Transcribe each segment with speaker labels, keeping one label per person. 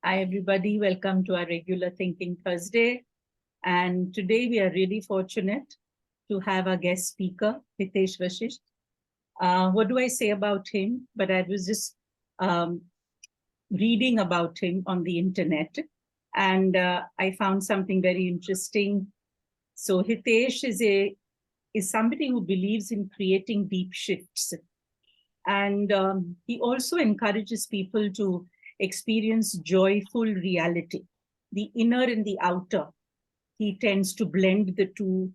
Speaker 1: Hi, everybody. Welcome to our regular Thinking Thursday. And today we are really fortunate to have our guest speaker, Hitesh Vashisht. What do I say about him? But I was just reading about him on the internet, and I found something very interesting. So Hitesh is somebody who believes in creating deep shifts. And he also encourages people to experience joyful reality, the inner and the outer. He tends to blend the two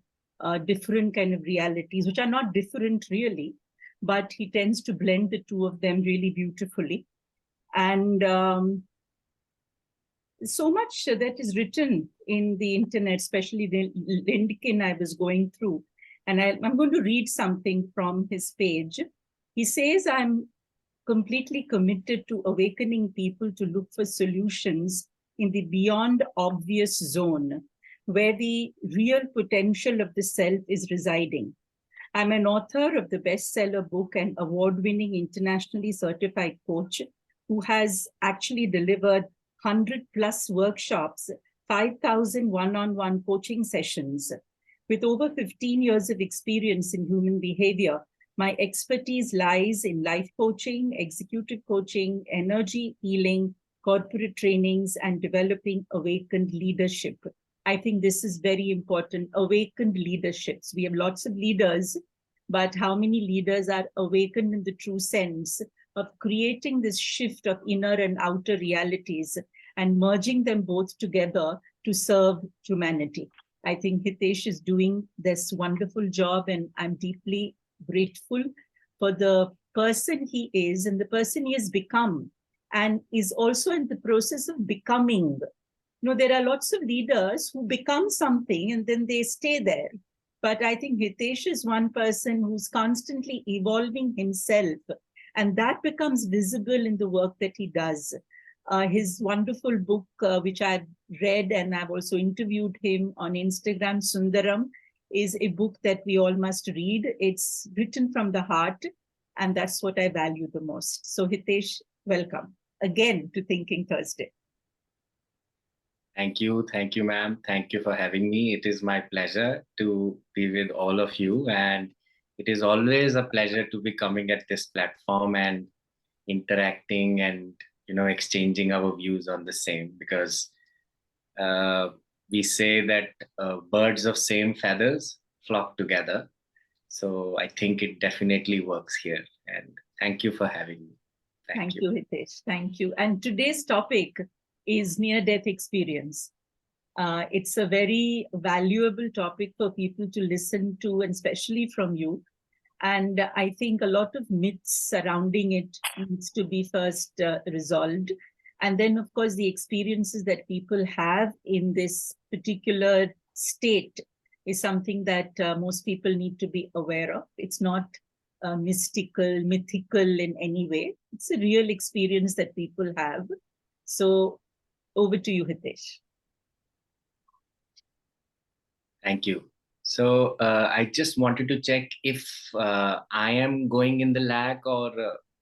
Speaker 1: different kind of realities, which are not different really, but he tends to blend the two of them really beautifully. And so much that is written in the internet, especially the LinkedIn I was going through. And I'm going to read something from his page. He says, I'm completely committed to awakening people to look for solutions in the beyond obvious zone, where the real potential of the self is residing. I'm an author of the bestseller book and award-winning internationally certified coach who has actually delivered 100 plus workshops, 5,000 one-on-one coaching sessions. With over 15 years of experience in human behavior, my expertise lies in life coaching, executive coaching, energy healing, corporate trainings, and developing awakened leadership. I think this is very important, awakened leaderships. We have lots of leaders, but how many leaders are awakened in the true sense of creating this shift of inner and outer realities and merging them both together to serve humanity? I think Hitesh is doing this wonderful job, and I'm deeply grateful for the person he is and the person he has become, and is also in the process of becoming. There are lots of leaders who become something and then they stay there. But I think Hitesh is one person who's constantly evolving himself, and that becomes visible in the work that he does. His wonderful book, which I've read and I've also interviewed him on Instagram, Sundaram, is a book that we all must read. It's written from the heart, and that's what I value the most. So Hitesh, welcome again to Thinking Thursday.
Speaker 2: Thank you, ma'am. Thank you for having me. It is my pleasure to be with all of you, and it is always a pleasure to be coming at this platform and interacting and exchanging our views on the same, because we say that birds of same feathers flock together. So I think it definitely works here. And thank you for having me.
Speaker 1: Thank you, Hitesh. Thank you. And today's topic is near-death experience. It's a very valuable topic for people to listen to, and especially from you. And I think a lot of myths surrounding it needs to be first resolved. And then, of course, the experiences that people have in this particular state is something that most people need to be aware of. It's not mystical, mythical in any way. It's a real experience that people have. So over to you, Hitesh.
Speaker 2: Thank you. So I just wanted to check if I am going in the lag, or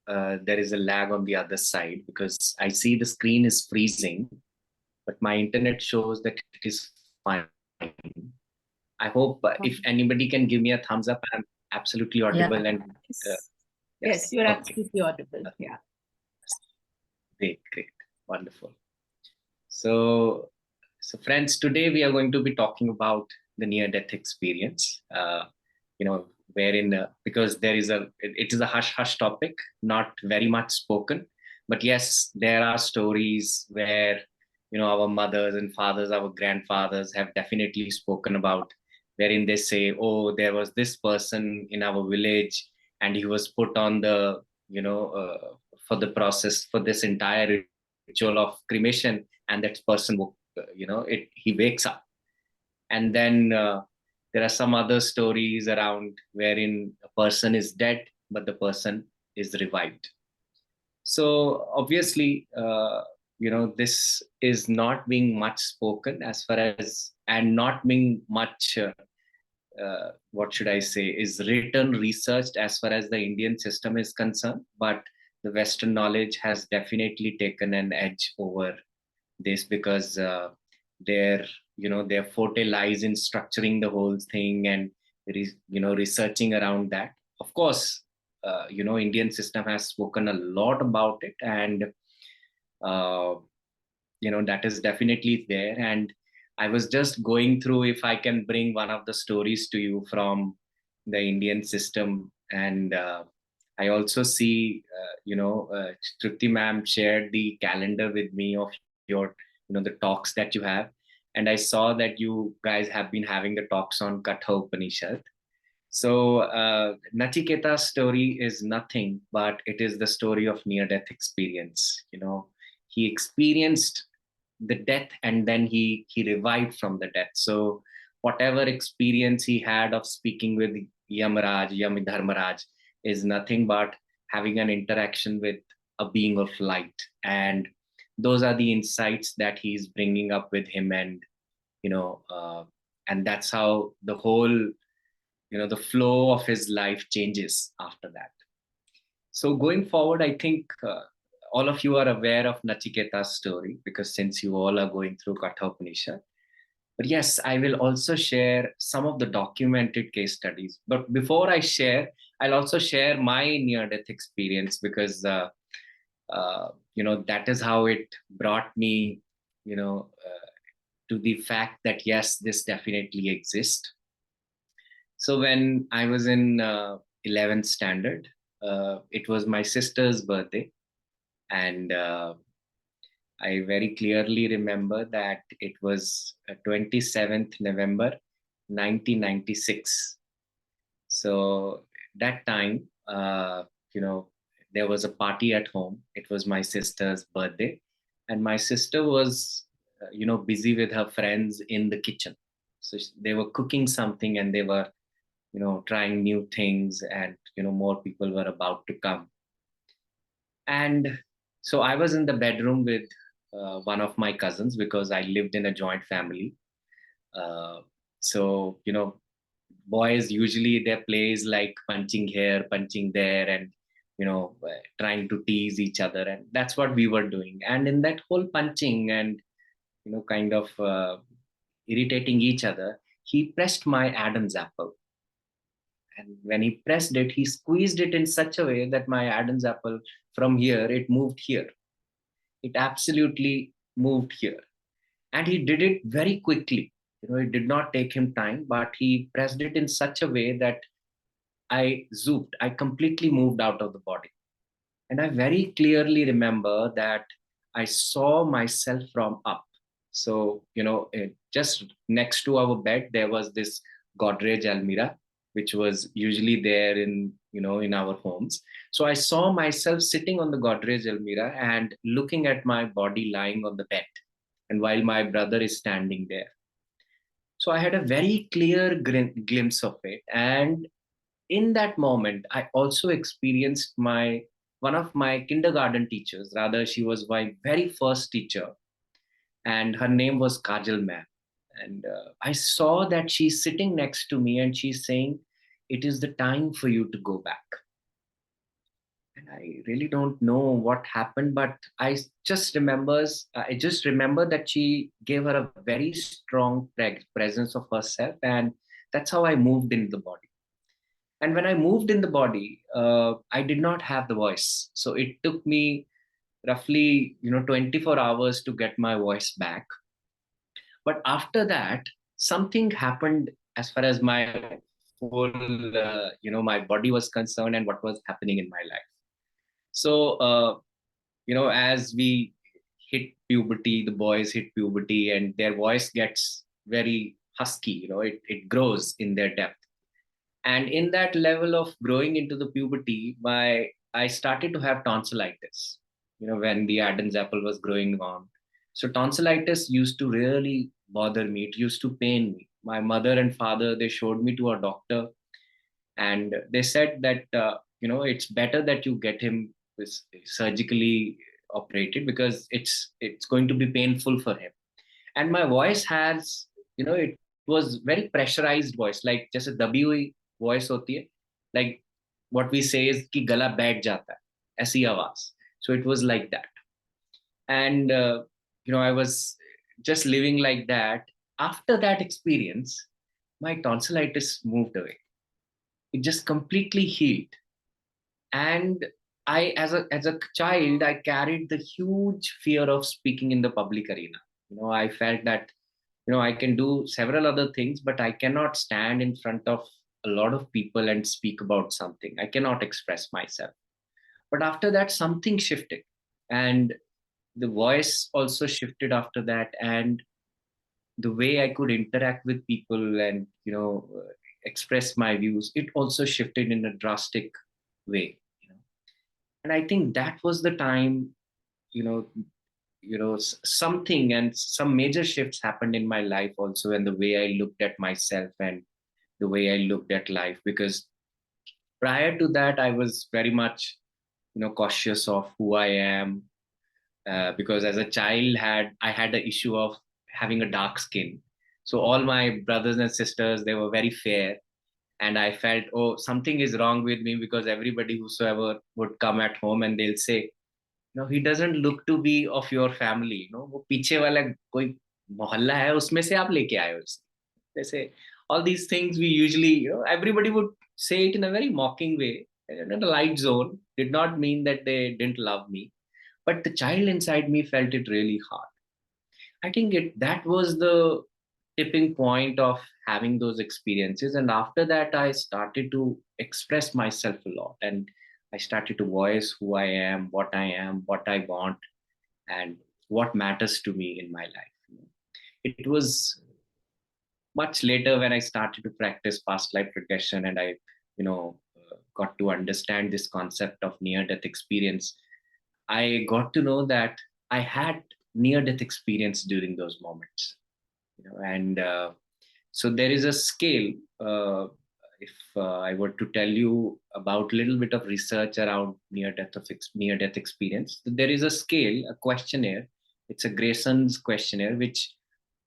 Speaker 2: there is a lag on the other side, because I see the screen is freezing, but my internet shows that it is fine. I hope if anybody can give me a thumbs up, I'm absolutely audible.
Speaker 1: Yeah.
Speaker 2: And
Speaker 1: yes, you're absolutely audible. Yeah.
Speaker 2: Great, wonderful. So friends, today we are going to be talking about the near-death experience. Wherein because it is a hush-hush topic, not very much spoken, but yes, there are stories where our mothers and fathers, our grandfathers have definitely spoken about, wherein they say, oh, there was this person in our village and he was put on the for the process for this entire ritual of cremation, and that person he wakes up. And then there are some other stories around wherein a person is dead but the person is revived. So obviously this is not being much spoken as far as, and not being much what should I say, is written, researched as far as the Indian system is concerned. But the Western knowledge has definitely taken an edge over this because their their forte lies in structuring the whole thing and researching around that. Of course, Indian system has spoken a lot about it, and uh, that is definitely there. And I was just going through if I can bring one of the stories to you from the Indian system. And I also see Shruti ma'am shared the calendar with me of your the talks that you have, and I saw that you guys have been having the talks on Katha Upanishad. So Nachiketa's story is nothing but it is the story of near-death experience. He experienced the death and then he revived from the death. So whatever experience he had of speaking with Yamidharmaraj is nothing but having an interaction with a being of light. And those are the insights that he's bringing up with him. And you know uh, and that's how the whole the flow of his life changes after that. So going forward, I think all of you are aware of Nachiketa's story because since you all are going through Katha Upanishad. But yes, I will also share some of the documented case studies. But before I share, I'll also share my near-death experience because that is how it brought me, to the fact that yes, this definitely exists. So when I was in 11th standard, it was my sister's birthday, and I very clearly remember that it was 27th November 1996. So that time, there was a party at home. It was my sister's birthday, and my sister was, busy with her friends in the kitchen. So they were cooking something, and they were, trying new things, and more people were about to come. And so I was in the bedroom with one of my cousins because I lived in a joint family. Uh, so, boys usually their play is like punching here, punching there, and, trying to tease each other. And that's what we were doing. And in that whole punching and, kind of irritating each other, he pressed my Adam's apple. And when he pressed it, he squeezed it in such a way that my Adam's apple from here, it moved here. It absolutely moved here. And he did it very quickly. It did not take him time, but he pressed it in such a way that I completely moved out of the body. And I very clearly remember that I saw myself from up. So, just next to our bed, there was this Godrej Almira, which was usually there in our homes. So I saw myself sitting on the Godrej Almira and looking at my body lying on the bed, and while my brother is standing there. So I had a very clear glimpse of it. And in that moment, I also experienced one of my kindergarten teachers. Rather, she was my very first teacher, and her name was Kajal ma'am. And I saw that she's sitting next to me, and she's saying, "It is the time for you to go back." And I really don't know what happened, but I just remember that she gave her a very strong presence of herself, and that's how I moved in the body. And when I moved in the body, I did not have the voice. So it took me roughly 24 hours to get my voice back. But after that, something happened as far as my whole my body was concerned and what was happening in my life. So as we hit puberty, the boys hit puberty and their voice gets very husky. It grows in their depth. And in that level of growing into the puberty, I started to have tonsillitis, when the Adam's apple was growing on. So tonsillitis used to really bother me. It used to pain me. My mother and father, they showed me to a doctor, and they said that, it's better that you get him surgically operated because it's going to be painful for him. And my voice has, it was very pressurized voice, like just a dabi hui voice hoti hai, like what we say is ki gala baith jata hai, aisi awaaz. So it was like that. And I was just living like that. After that experience, my tonsillitis moved away. It just completely healed. And I, as a child, I carried the huge fear of speaking in the public arena. I felt that I can do several other things, but I cannot stand in front of a lot of people and speak about something. I cannot express myself. But after that, something shifted, and the voice also shifted after that, and the way I could interact with people and express my views, it also shifted in a drastic way. And I think that was the time, you know something and some major shifts happened in my life also, and the way I looked at myself and the way I looked at life. Because prior to that, I was very much cautious of who I am, because as a child, I had the issue of having a dark skin. So all my brothers and sisters, they were very fair, and I felt, oh, something is wrong with me, because everybody whosoever would come at home and they'll say, no, he doesn't look to be of your family. वो पीछे वाला कोई मोहल्ला है उसमें से आप लेके आए हो इसे. जैसे all these things we usually, everybody would say it in a very mocking way, in a light zone. Did not mean that they didn't love me, but the child inside me felt it really hard. I think that was the tipping point of having those experiences. And after that, I started to express myself a lot, and I started to voice who I am, what I want, and what matters to me in my life. It was much later when I started to practice past life regression, and I, got to understand this concept of near death experience. I got to know that I had near death experience during those moments. And so there is a scale. If I were to tell you about a little bit of research around near death experience, there is a scale, a questionnaire. It's a Grayson's questionnaire, which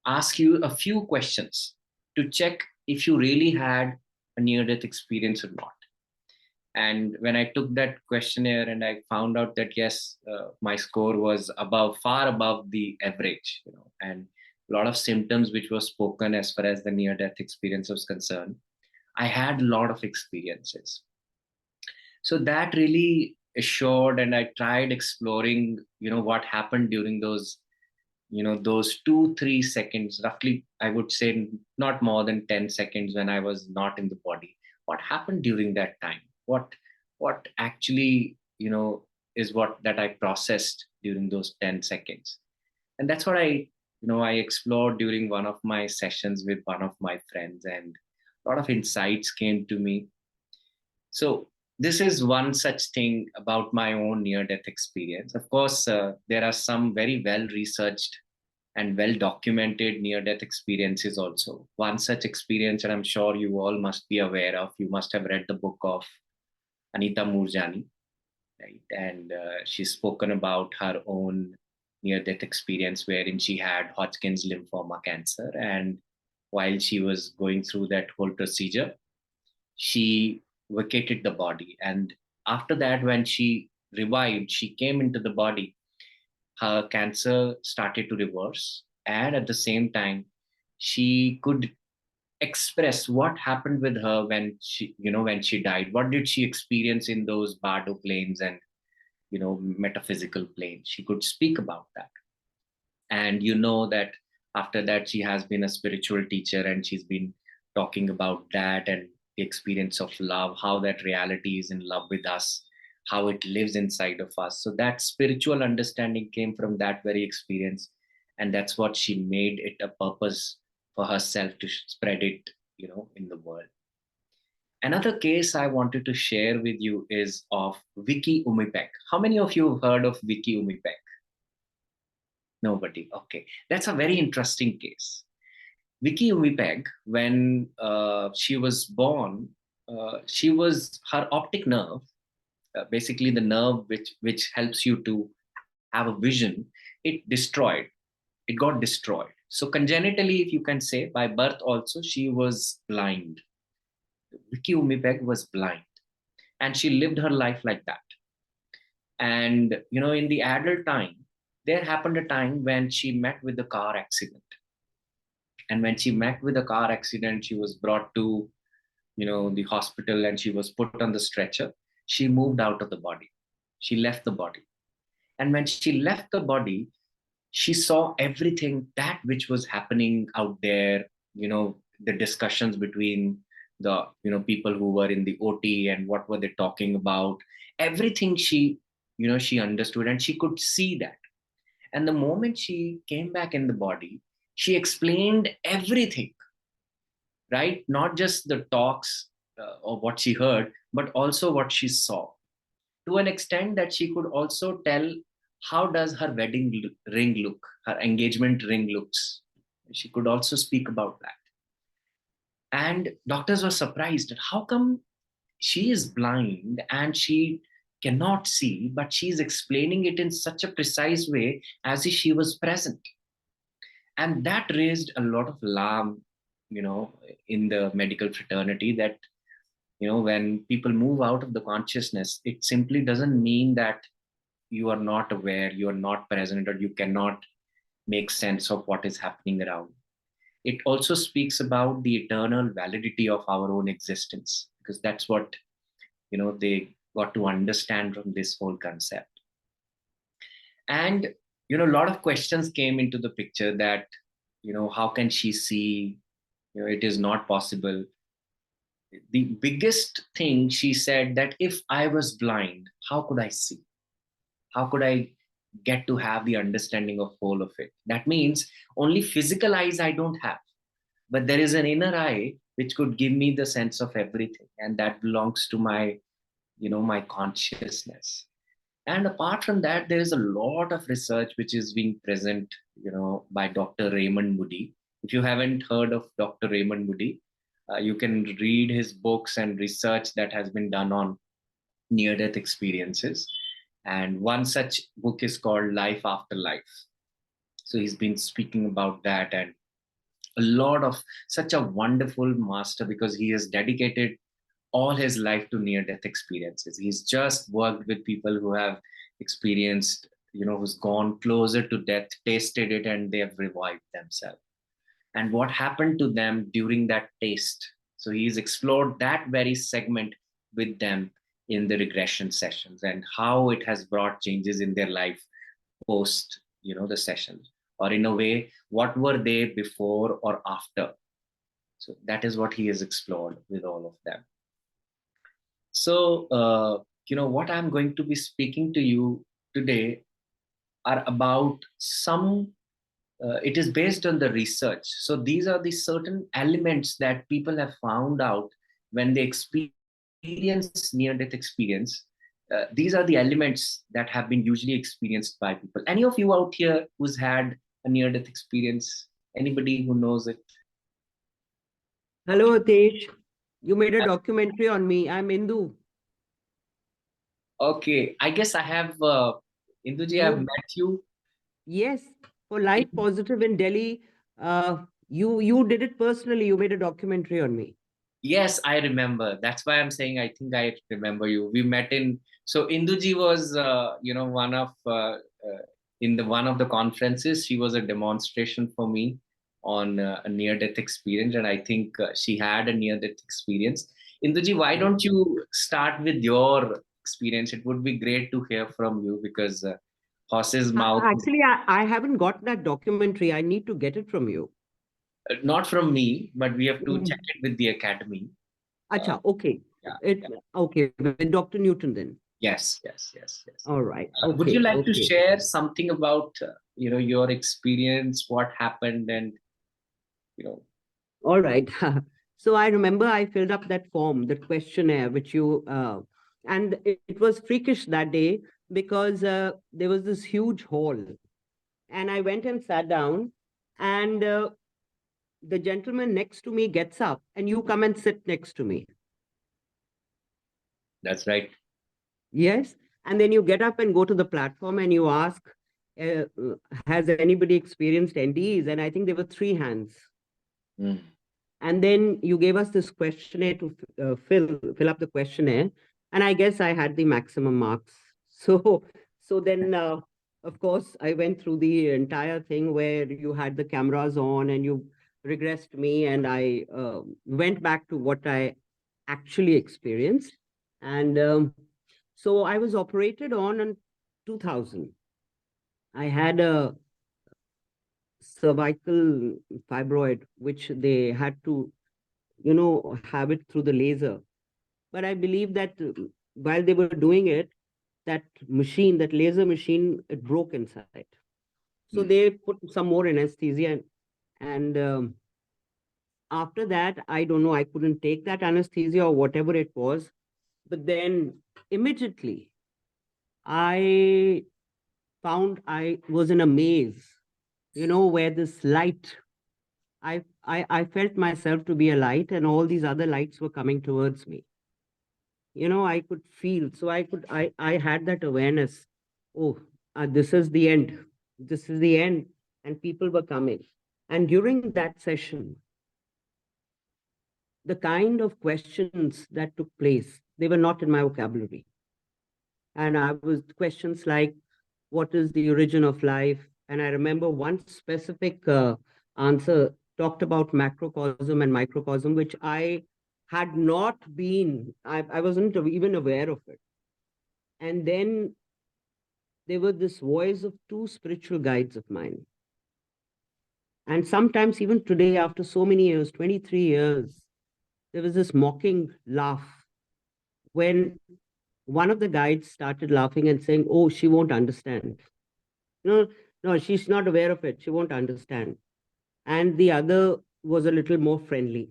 Speaker 2: asks you a few questions to check if you really had a near death experience or not. And when I took that questionnaire, and I found out that yes, my score was far above the average, and a lot of symptoms which were spoken as far as the near death experience was concerned, I had a lot of experiences. So that really assured, and I tried exploring, what happened during those, those 2-3 seconds, roughly, I would say not more than 10 seconds when I was not in the body. What happened during that time? What actually, is what that I processed during those 10 seconds. And that's what I explored during one of my sessions with one of my friends, and a lot of insights came to me. So this is one such thing about my own near death experience. Of course, there are some very well researched and well documented near death experiences also. One such experience, and I'm sure you all must be aware of, you must have read the book of Anita Moorjani, right? And she's spoken about her own near death experience wherein she had Hodgkin's lymphoma cancer. And while she was going through that whole procedure, she vacated the body. And after that, when she revived, she came into the body, her cancer started to reverse. And at the same time, she could express what happened with her when she died. What did she experience in those bardo planes and metaphysical planes? She could speak about that. And that after that, she has been a spiritual teacher, and she's been talking about that and the experience of love, how that reality is in love with us, how it lives inside of us. So that spiritual understanding came from that very experience, and that's what she made it a purpose for herself to spread it, in the world. Another case I wanted to share with you is of Vicky Umipek. How many of you have heard of Vicky Umipek? Nobody. Okay, that's a very interesting case. Vicky Umipeg, when she was born, her optic nerve, basically the nerve which helps you to have a vision, it got destroyed. So congenitally, if you can say, by birth also, she was blind. Vicky Umipeg was blind, and she lived her life like that. And in the adult time, there happened a time when she met with a car accident. And when she met with a car accident, she was brought to, the hospital, and she was put on the stretcher. She moved out of the body. She left the body. And when she left the body, she saw everything that which was happening out there, the discussions between the, people who were in the OT, and what were they talking about. Everything she understood, and she could see that. And the moment she came back in the body, she explained everything, right? Not just the talks of what she heard, but also what she saw, to an extent that she could also tell how does her ring look, her engagement ring looks. She could also speak about that. And doctors were surprised at how come she is blind and she cannot see, but she's explaining it in such a precise way as if she was present. And that raised a lot of alarm, in the medical fraternity, that when people move out of the consciousness, it simply doesn't mean that you are not aware, you are not present, or you cannot make sense of what is happening around. It also speaks about the eternal validity of our own existence, because that's what they got to understand from this whole concept. And a lot of questions came into the picture that how can she see, it is not possible. The biggest thing she said, that if I was blind, how could I see? How could I get to have the understanding of whole of it? That means only physical eyes I don't have, but there is an inner eye which could give me the sense of everything, and that belongs to my my consciousness. And apart from that, there is a lot of research which is being present, by Dr. Raymond Moody. If you haven't heard of Dr. Raymond Moody, you can read his books and research that has been done on near death experiences. And one such book is called Life After Life. So he's been speaking about that, and a lot of such a wonderful master, because he has dedicated all his life to near death experiences. He's just worked with people who have experienced, who's gone closer to death, tasted it, and they have revived themselves. And what happened to them during that taste. So he's explored that very segment with them in the regression sessions, and how it has brought changes in their life post, the sessions, or in a way, what were they before or after. So that is what he has explored with all of them. So, what I'm going to be speaking to you today are about some, it is based on the research. So these are the certain elements that people have found out when they experience near-death experience. These are the elements that have been usually experienced by people. Any of you out here who's had a near-death experience? Anybody who knows it?
Speaker 3: Hello, Hitesh. You made a documentary on me. I'm Indu.
Speaker 2: Okay, I guess I have, Induji, I've met you.
Speaker 3: Yes, for Life Positive in Delhi. You did it personally. You made a documentary on me.
Speaker 2: Yes, I remember. That's why I'm saying I think I remember you. We met in, so Induji was, one of in the one of the conferences. She was a demonstration for me on a near-death experience, and I think she had a near-death experience. Induji, why don't you start with your experience? It would be great to hear from you, because horse's mouth.
Speaker 3: Actually, I haven't got that documentary. I need to get it from you.
Speaker 2: Not from me, but we have to check it with the academy.
Speaker 3: Acha, okay.
Speaker 2: Yeah,
Speaker 3: Okay, with Dr. Newton then.
Speaker 2: Yes.
Speaker 3: All right.
Speaker 2: Would you like to share something about your experience, what happened, and
Speaker 3: All right. So I remember I filled up that form, that questionnaire, which you and it was freakish that day, because there was this huge hall, and I went and sat down, and the gentleman next to me gets up, and you come and sit next to me.
Speaker 2: That's right.
Speaker 3: Yes. And then you get up and go to the platform, and you ask, has anybody experienced NDEs? And I think there were 3 hands. And then you gave us this questionnaire to fill up the questionnaire. And I guess I had the maximum marks. So then of course, I went through the entire thing where you had the cameras on and you regressed me, and I went back to what I actually experienced. And so I was operated on in 2000. I had a cervical fibroid, which they had to, have it through the laser. But I believe that while they were doing it, that machine, that laser machine, it broke inside. So they put some more anesthesia. And after that, I don't know, I couldn't take that anesthesia or whatever it was. But then immediately, I found I was in a maze, where this light, I felt myself to be a light, and all these other lights were coming towards me. I could feel, so I had that awareness. Oh, this is the end. This is the end. And people were coming. And during that session, the kind of questions that took place, they were not in my vocabulary. And I was questions like, what is the origin of life? And I remember one specific answer talked about macrocosm and microcosm, which I had not been, I wasn't even aware of it. And then there were this voice of two spiritual guides of mine. And sometimes even today, after so many years, 23 years, there was this mocking laugh when one of the guides started laughing and saying, oh, she won't understand. No, she's not aware of it. She won't understand. And the other was a little more friendly.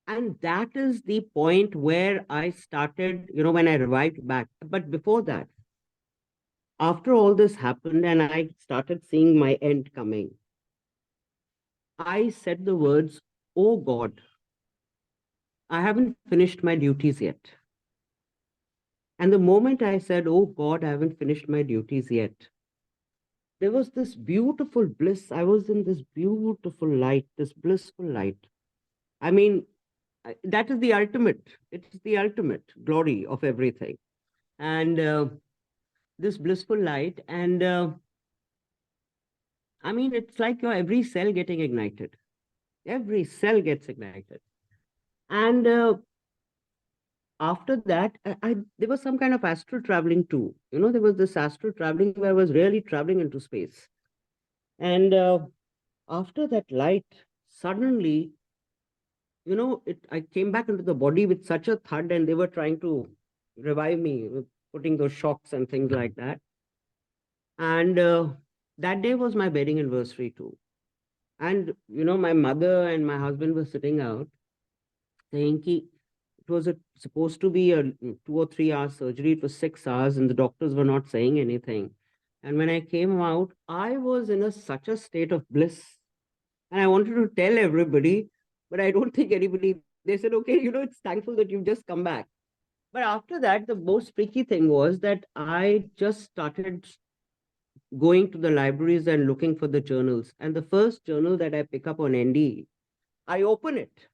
Speaker 3: And that is the point where I started, when I revived back. But before that, after all this happened and I started seeing my end coming, I said the words, oh God, I haven't finished my duties yet. And the moment I said, oh God, I haven't finished my duties yet, there was this beautiful bliss. I was in this beautiful light, this blissful light. I mean, that is the ultimate. It is the ultimate glory of everything. And this blissful light. And I mean, it's like your every cell getting ignited. Every cell gets ignited. And after that, there was some kind of astral traveling too. There was this astral traveling where I was really traveling into space. And after that light, suddenly, I came back into the body with such a thud, and they were trying to revive me, putting those shocks and things like that. And that day was my wedding anniversary too. And, my mother and my husband were sitting out saying, it was supposed to be a 2 or 3 hour surgery. It was 6 hours, and the doctors were not saying anything. And when I came out, I was in such a state of bliss. And I wanted to tell everybody, but I don't think anybody, they said, okay, it's thankful that you've just come back. But after that, the most freaky thing was that I just started going to the libraries and looking for the journals. And the first journal that I pick up on ND, I open it,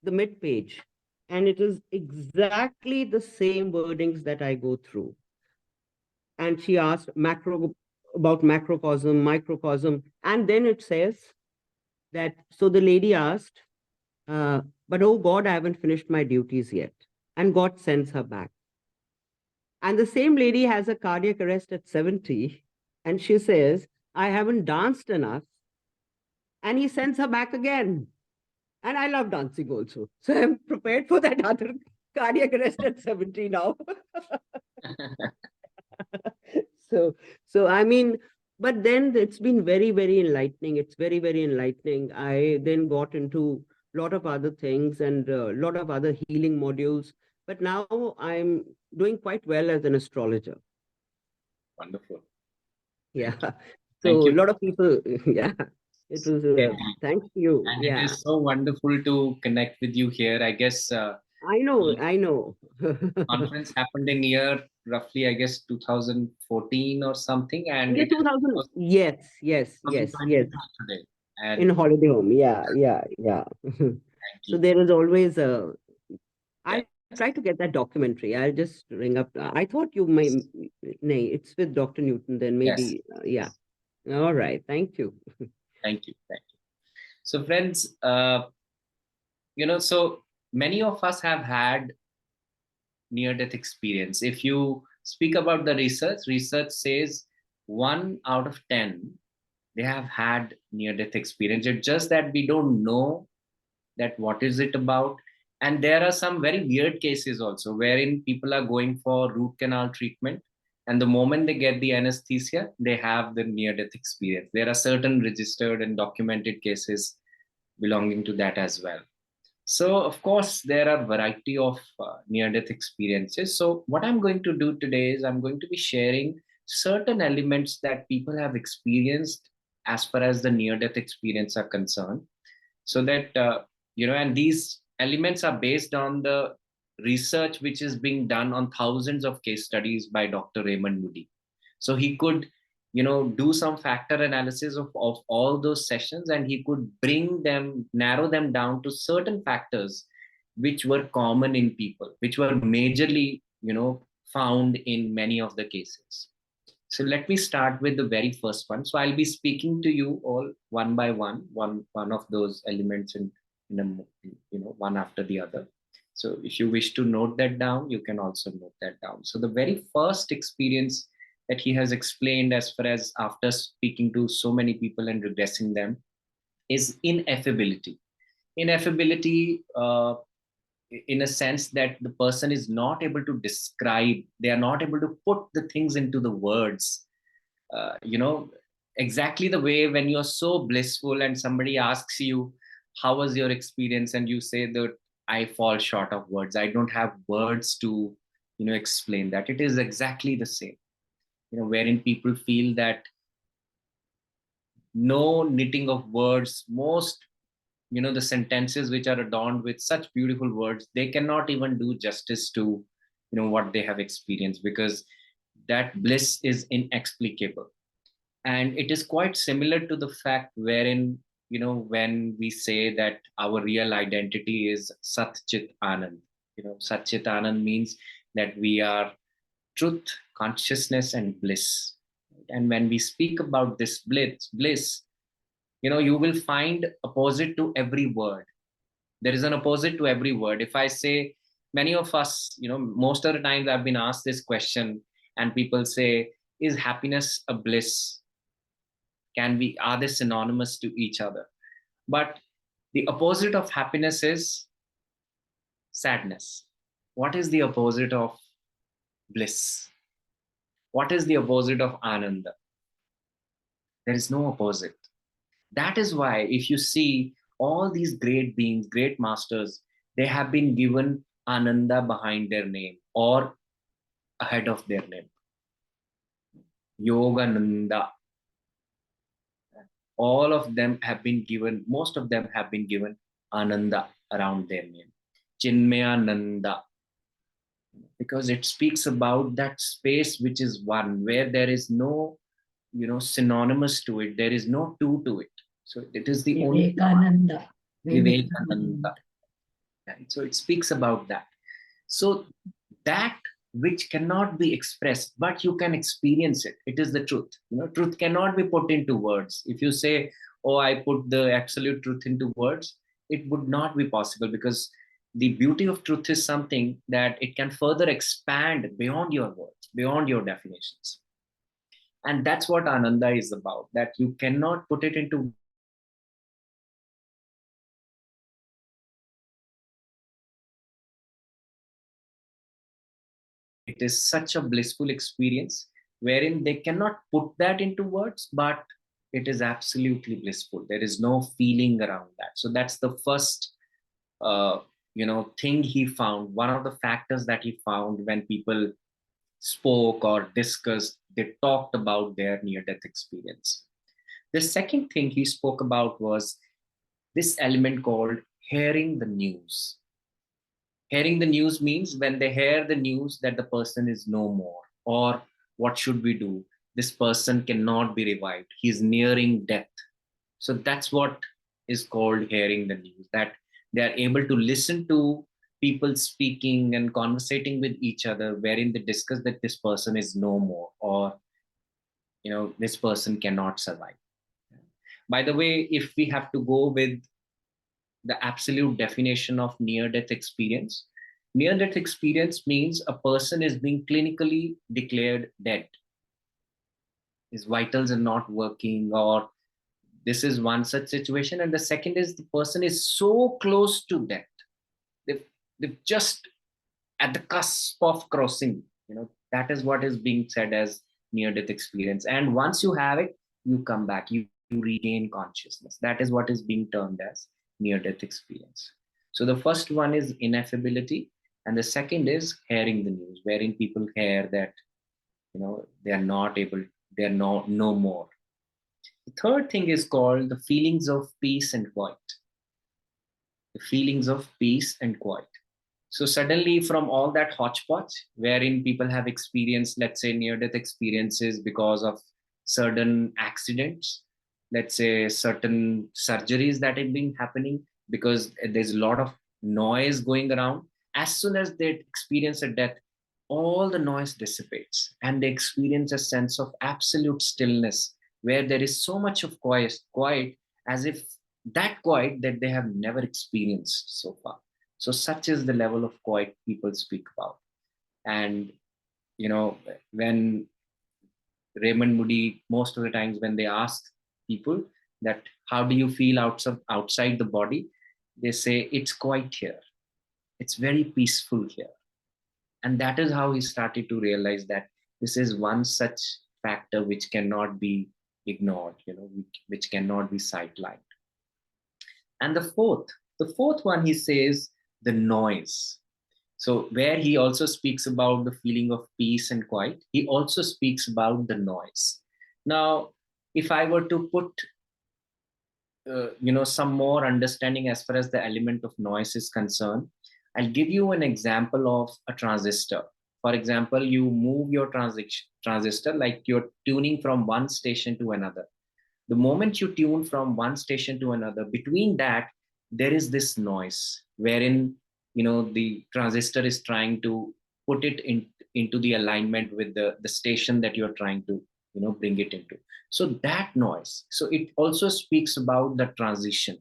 Speaker 3: the mid page, and it is exactly the same wordings that I go through. And she asked about macrocosm, microcosm, and then it says that, so the lady asked, but oh God, I haven't finished my duties yet. And God sends her back. And the same lady has a cardiac arrest at 70, and she says, I haven't danced enough. And he sends her back again. And I love dancing also. So I'm prepared for that other cardiac arrest at 70 now. So I mean, but then it's been very, very enlightening. It's very, very enlightening. I then got into a lot of other things and a lot of other healing modules. But now I'm doing quite well as an astrologer.
Speaker 2: Wonderful.
Speaker 3: Yeah. So a lot of people, yeah. It was, thank you.
Speaker 2: And
Speaker 3: yeah.
Speaker 2: It is so wonderful to connect with you here. I guess.
Speaker 3: I know.
Speaker 2: Conference happened in year roughly, I guess, 2014 or something. And
Speaker 3: yeah, 2000. Yes.
Speaker 2: Today. And
Speaker 3: in holiday home. Yeah. So there is always a. I try to get that documentary. I'll just ring up. I thought you may, nay, it's with Dr. Newton, then
Speaker 2: Yes.
Speaker 3: maybe, yeah. All right. Thank you.
Speaker 2: Thank you. Thank you. So friends, so many of us have had near-death experience. If you speak about the research says 1 out of 10, they have had near-death experience. It's just that we don't know that what is it about. And there are some very weird cases also wherein people are going for root canal treatment. And the moment they get the anesthesia, they have the near-death experience. There are certain registered and documented cases belonging to that as well. So, of course, there are a variety of near-death experiences. So, what I'm going to do today is I'm going to be sharing certain elements that people have experienced as far as the near-death experience are concerned. So that, and these elements are based on the research which is being done on thousands of case studies by Dr. Raymond Moody. So he could do some factor analysis of all those sessions, and he could narrow them down to certain factors which were common in people, which were majorly found in many of the cases. So let me start with the very first one. So I'll be speaking to you all one by one of those elements in one after the other. So if you wish to note that down, you can also note that down. So the very first experience that he has explained, as far as after speaking to so many people and regressing them, is ineffability. Ineffability, in a sense that the person is not able to describe, they are not able to put the things into the words, exactly the way when you're so blissful and somebody asks you, how was your experience? And you say that I fall short of words. I don't have words to, explain that. It is exactly the same, wherein people feel that no knitting of words, most the sentences which are adorned with such beautiful words, they cannot even do justice to what they have experienced, because that bliss is inexplicable. And it is quite similar to the fact wherein when we say that our real identity is Sat Chit Anand. Sat Chit Anand means that we are truth, consciousness, and bliss. And when we speak about this bliss, you will find opposite to every word. There is an opposite to every word. If I say, many of us, most of the times I've been asked this question, and people say, is happiness a bliss? Are they synonymous to each other? But the opposite of happiness is sadness. What is the opposite of bliss? What is the opposite of ananda? There is no opposite. That is why, if you see all these great beings, great masters, they have been given Ananda behind their name or ahead of their name. Yogananda. All of them have been given, most of them have been given Ananda around their name. Chinmayananda. Because it speaks about that space which is one, where there is no, synonymous to it. There is no two to it. So it is the only
Speaker 4: Vivekananda.
Speaker 2: Vivekananda. Right? So it speaks about that. So that which cannot be expressed, but you can experience it. It is the truth. Truth cannot be put into words. If you say, oh, I put the absolute truth into words, it would not be possible, because the beauty of truth is something that it can further expand beyond your words, beyond your definitions. And that's what Ananda is about, that you cannot put it into. It is such a blissful experience wherein they cannot put that into words, but it is absolutely blissful. There is no feeling around that. So that's the first, thing he found. One of the factors that he found when people spoke or discussed, they talked about their near-death experience. The second thing he spoke about was this element called hearing the news. Hearing the news means when they hear the news that the person is no more, or what should we do? This person cannot be revived. He's nearing death. So that's what is called hearing the news, that they are able to listen to people speaking and conversating with each other, wherein they discuss that this person is no more, or this person cannot survive. By the way, if we have to go with the absolute definition of near death experience, near death experience means a person is being clinically declared dead. His vitals are not working, or this is one such situation. And the second is the person is so close to death. They've just at the cusp of crossing. That is what is being said as near death experience. And once you have it, you come back, you regain consciousness. That is what is being termed as near death experience. So the first one is ineffability, and the second is hearing the news, wherein people hear that they are not able, they are no more. The third thing is called the feelings of peace and quiet. The feelings of peace and quiet. So suddenly, from all that hodgepodge, wherein people have experienced, let's say, near-death experiences because of certain accidents, let's say certain surgeries that have been happening, because there's a lot of noise going around. As soon as they experience a death, all the noise dissipates, and they experience a sense of absolute stillness, where there is so much of quiet, as if that quiet that they have never experienced so far. So such is the level of quiet people speak about. And when Raymond Moody, most of the times when they ask people that how do you feel outside the body, they say it's quiet here, it's very peaceful here. And that is how he started to realize that this is one such factor which cannot be ignored, which cannot be sidelined. And the fourth one, he says the noise. So where he also speaks about the feeling of peace and quiet, he also speaks about the noise. Now, if I were to put some more understanding as far as the element of noise is concerned, I'll give you an example of a transistor. For example, you move your transistor, like you're tuning from one station to another. The moment you tune from one station to another, between that, there is this noise wherein, the transistor is trying to put it into the alignment with the station that you're trying to, bring it into. So that noise. So it also speaks about the transition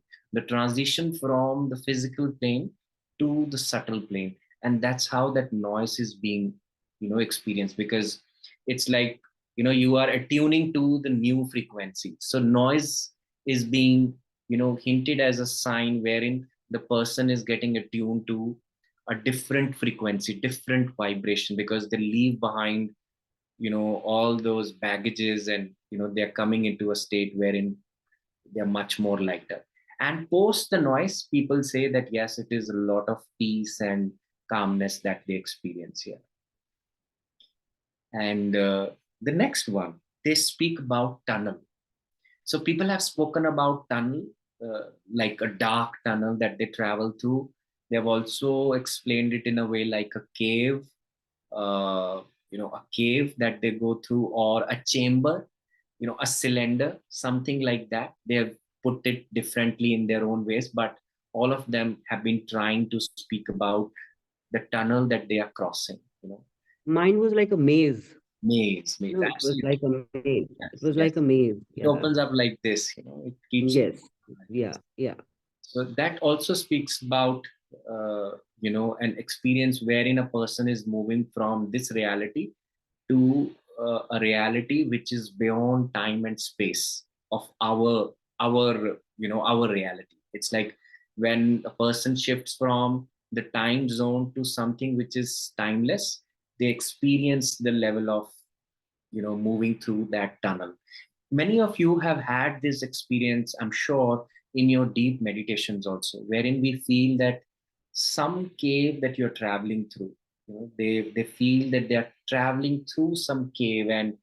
Speaker 2: from the physical plane to the subtle plane. And that's how that noise is being, experienced, because it's like, you are attuning to the new frequency. So noise is being, hinted as a sign wherein the person is getting attuned to a different frequency, different vibration, because they leave behind, all those baggages, and, they're coming into a state wherein they're much more lighter. And post the noise, people say that, yes, it is a lot of peace and calmness that they experience here. And the next one, they speak about tunnel. So people have spoken about tunnel, like a dark tunnel that they travel through. They've also explained it in a way like a cave, a cave that they go through, or a chamber, a cylinder, something like that. They have put it differently in their own ways, but all of them have been trying to speak about the tunnel that they are crossing.
Speaker 3: Mine was like a maze.
Speaker 2: Maze.
Speaker 3: It was
Speaker 2: Absolutely.
Speaker 3: like a maze.
Speaker 2: Yes,
Speaker 3: It was
Speaker 2: yes.
Speaker 3: like a maze.
Speaker 2: It opens up like this, it keeps.
Speaker 3: Yes. Yeah.
Speaker 2: So that also speaks about an experience wherein a person is moving from this reality to a reality which is beyond time and space of our reality. It's like when a person shifts from the time zone to something which is timeless, they experience the level of moving through that tunnel. Many of you have had this experience, I'm sure, in your deep meditations also, wherein we feel that some cave that you're traveling through, they feel that they're traveling through some cave, and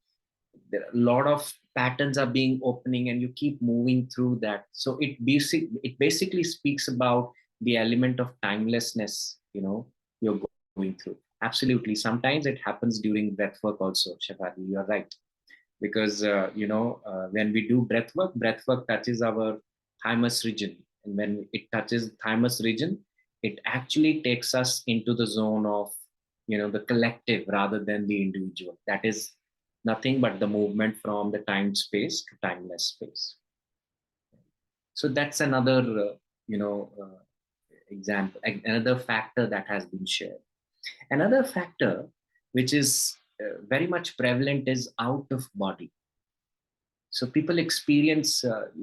Speaker 2: there are a lot of patterns are being opening, and you keep moving through that. So it basically speaks about the element of timelessness, you're going through. Absolutely. Sometimes it happens during breath work also, Shafati, you're right. Because when we do breath work touches our thymus region, and when it touches thymus region, it actually takes us into the zone of, the collective rather than the individual. That is nothing but the movement from the time space to timeless space. So that's another, example, another factor that has been shared. Another factor which is very much prevalent is out of body. So people experience,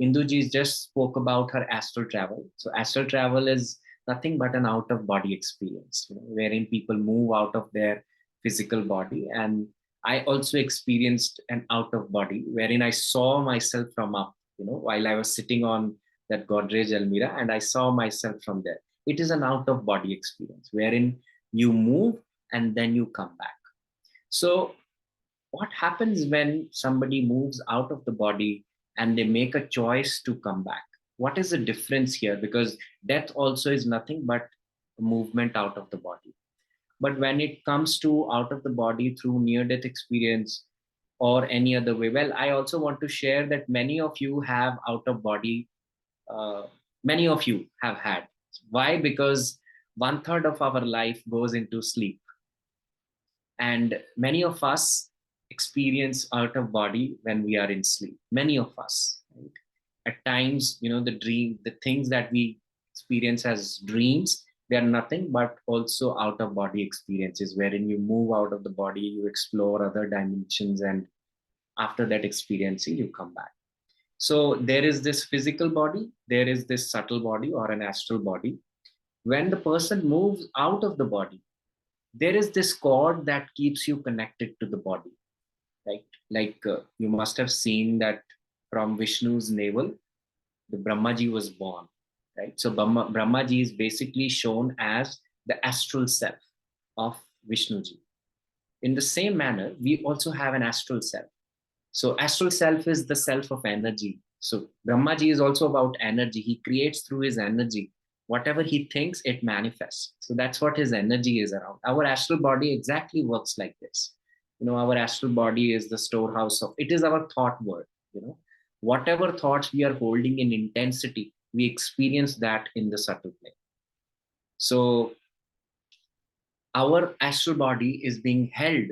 Speaker 2: Induji just spoke about her astral travel. So astral travel is nothing but an out of body experience, wherein people move out of their physical body. And I also experienced an out of body wherein I saw myself from up, while I was sitting on that Godrej Almira, and I saw myself from there. It is an out of body experience wherein you move and then you come back. So what happens when somebody moves out of the body and they make a choice to come back? What is the difference here? Because death also is nothing but a movement out of the body. But when it comes to out of the body through near death experience or any other way, well, I also want to share that many of you have out of body, many of you have had. Why? Because 1/3 of our life goes into sleep. And many of us experience out of body when we are in sleep. Many of us, right? At times, the things that we experience as dreams, they are nothing but also out of body experiences, wherein you move out of the body, you explore other dimensions, and after that experiencing, you come back. So there is this physical body, there is this subtle body or an astral body. When the person moves out of the body, there is this cord that keeps you connected to the body, right? Like you must have seen that from Vishnu's navel, the Brahmaji was born, right? So Brahmaji is basically shown as the astral self of Vishnuji. In the same manner, we also have an astral self. So astral self is the self of energy. So Brahmaji is also about energy. He creates through his energy. Whatever he thinks, it manifests. So that's what his energy is around. Our astral body exactly works like this. Our astral body is the storehouse of, it is our thought world. Whatever thoughts we are holding in intensity, we experience that in the subtle plane. So our astral body is being held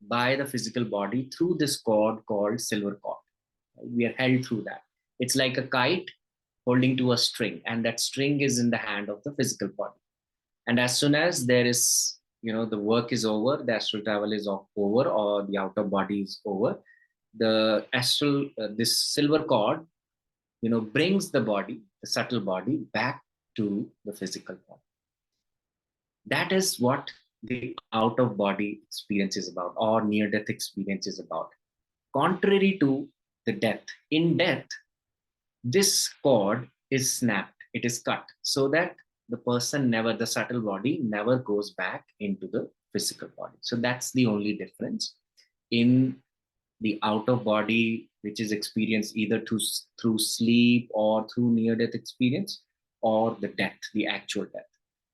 Speaker 2: by the physical body through this cord called silver cord. We are held through that. It's like a kite holding to a string, and that string is in the hand of the physical body. And as soon as there is, the work is over, the astral travel is over, or the outer body is over, the astral, this silver cord, brings the body, the subtle body, back to the physical body. That is what the out of body experience is about, or near death experience is about. Contrary to the death, in death, this cord is snapped, it is cut, so that the person never, the subtle body never goes back into the physical body. So that's the only difference in the out of body, which is experienced either through sleep or through near death experience, or the death, the actual death.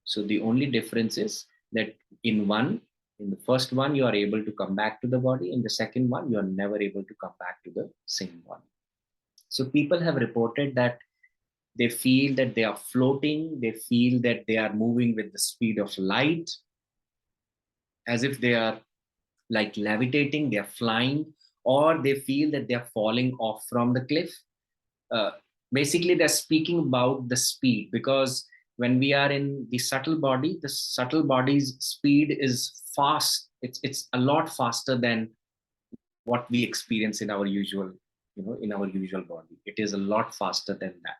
Speaker 2: So the only difference is that in the first one, you are able to come back to the body. In the second one, you are never able to come back to the same body. So people have reported that they feel that they are floating, they feel that they are moving with the speed of light, as if they are like levitating, they are flying, or they feel that they are falling off from the cliff. Basically, they're speaking about the speed, because when we are in the subtle body's speed is fast. It's a lot faster than what we experience in our usual, in our usual body. It is a lot faster than that.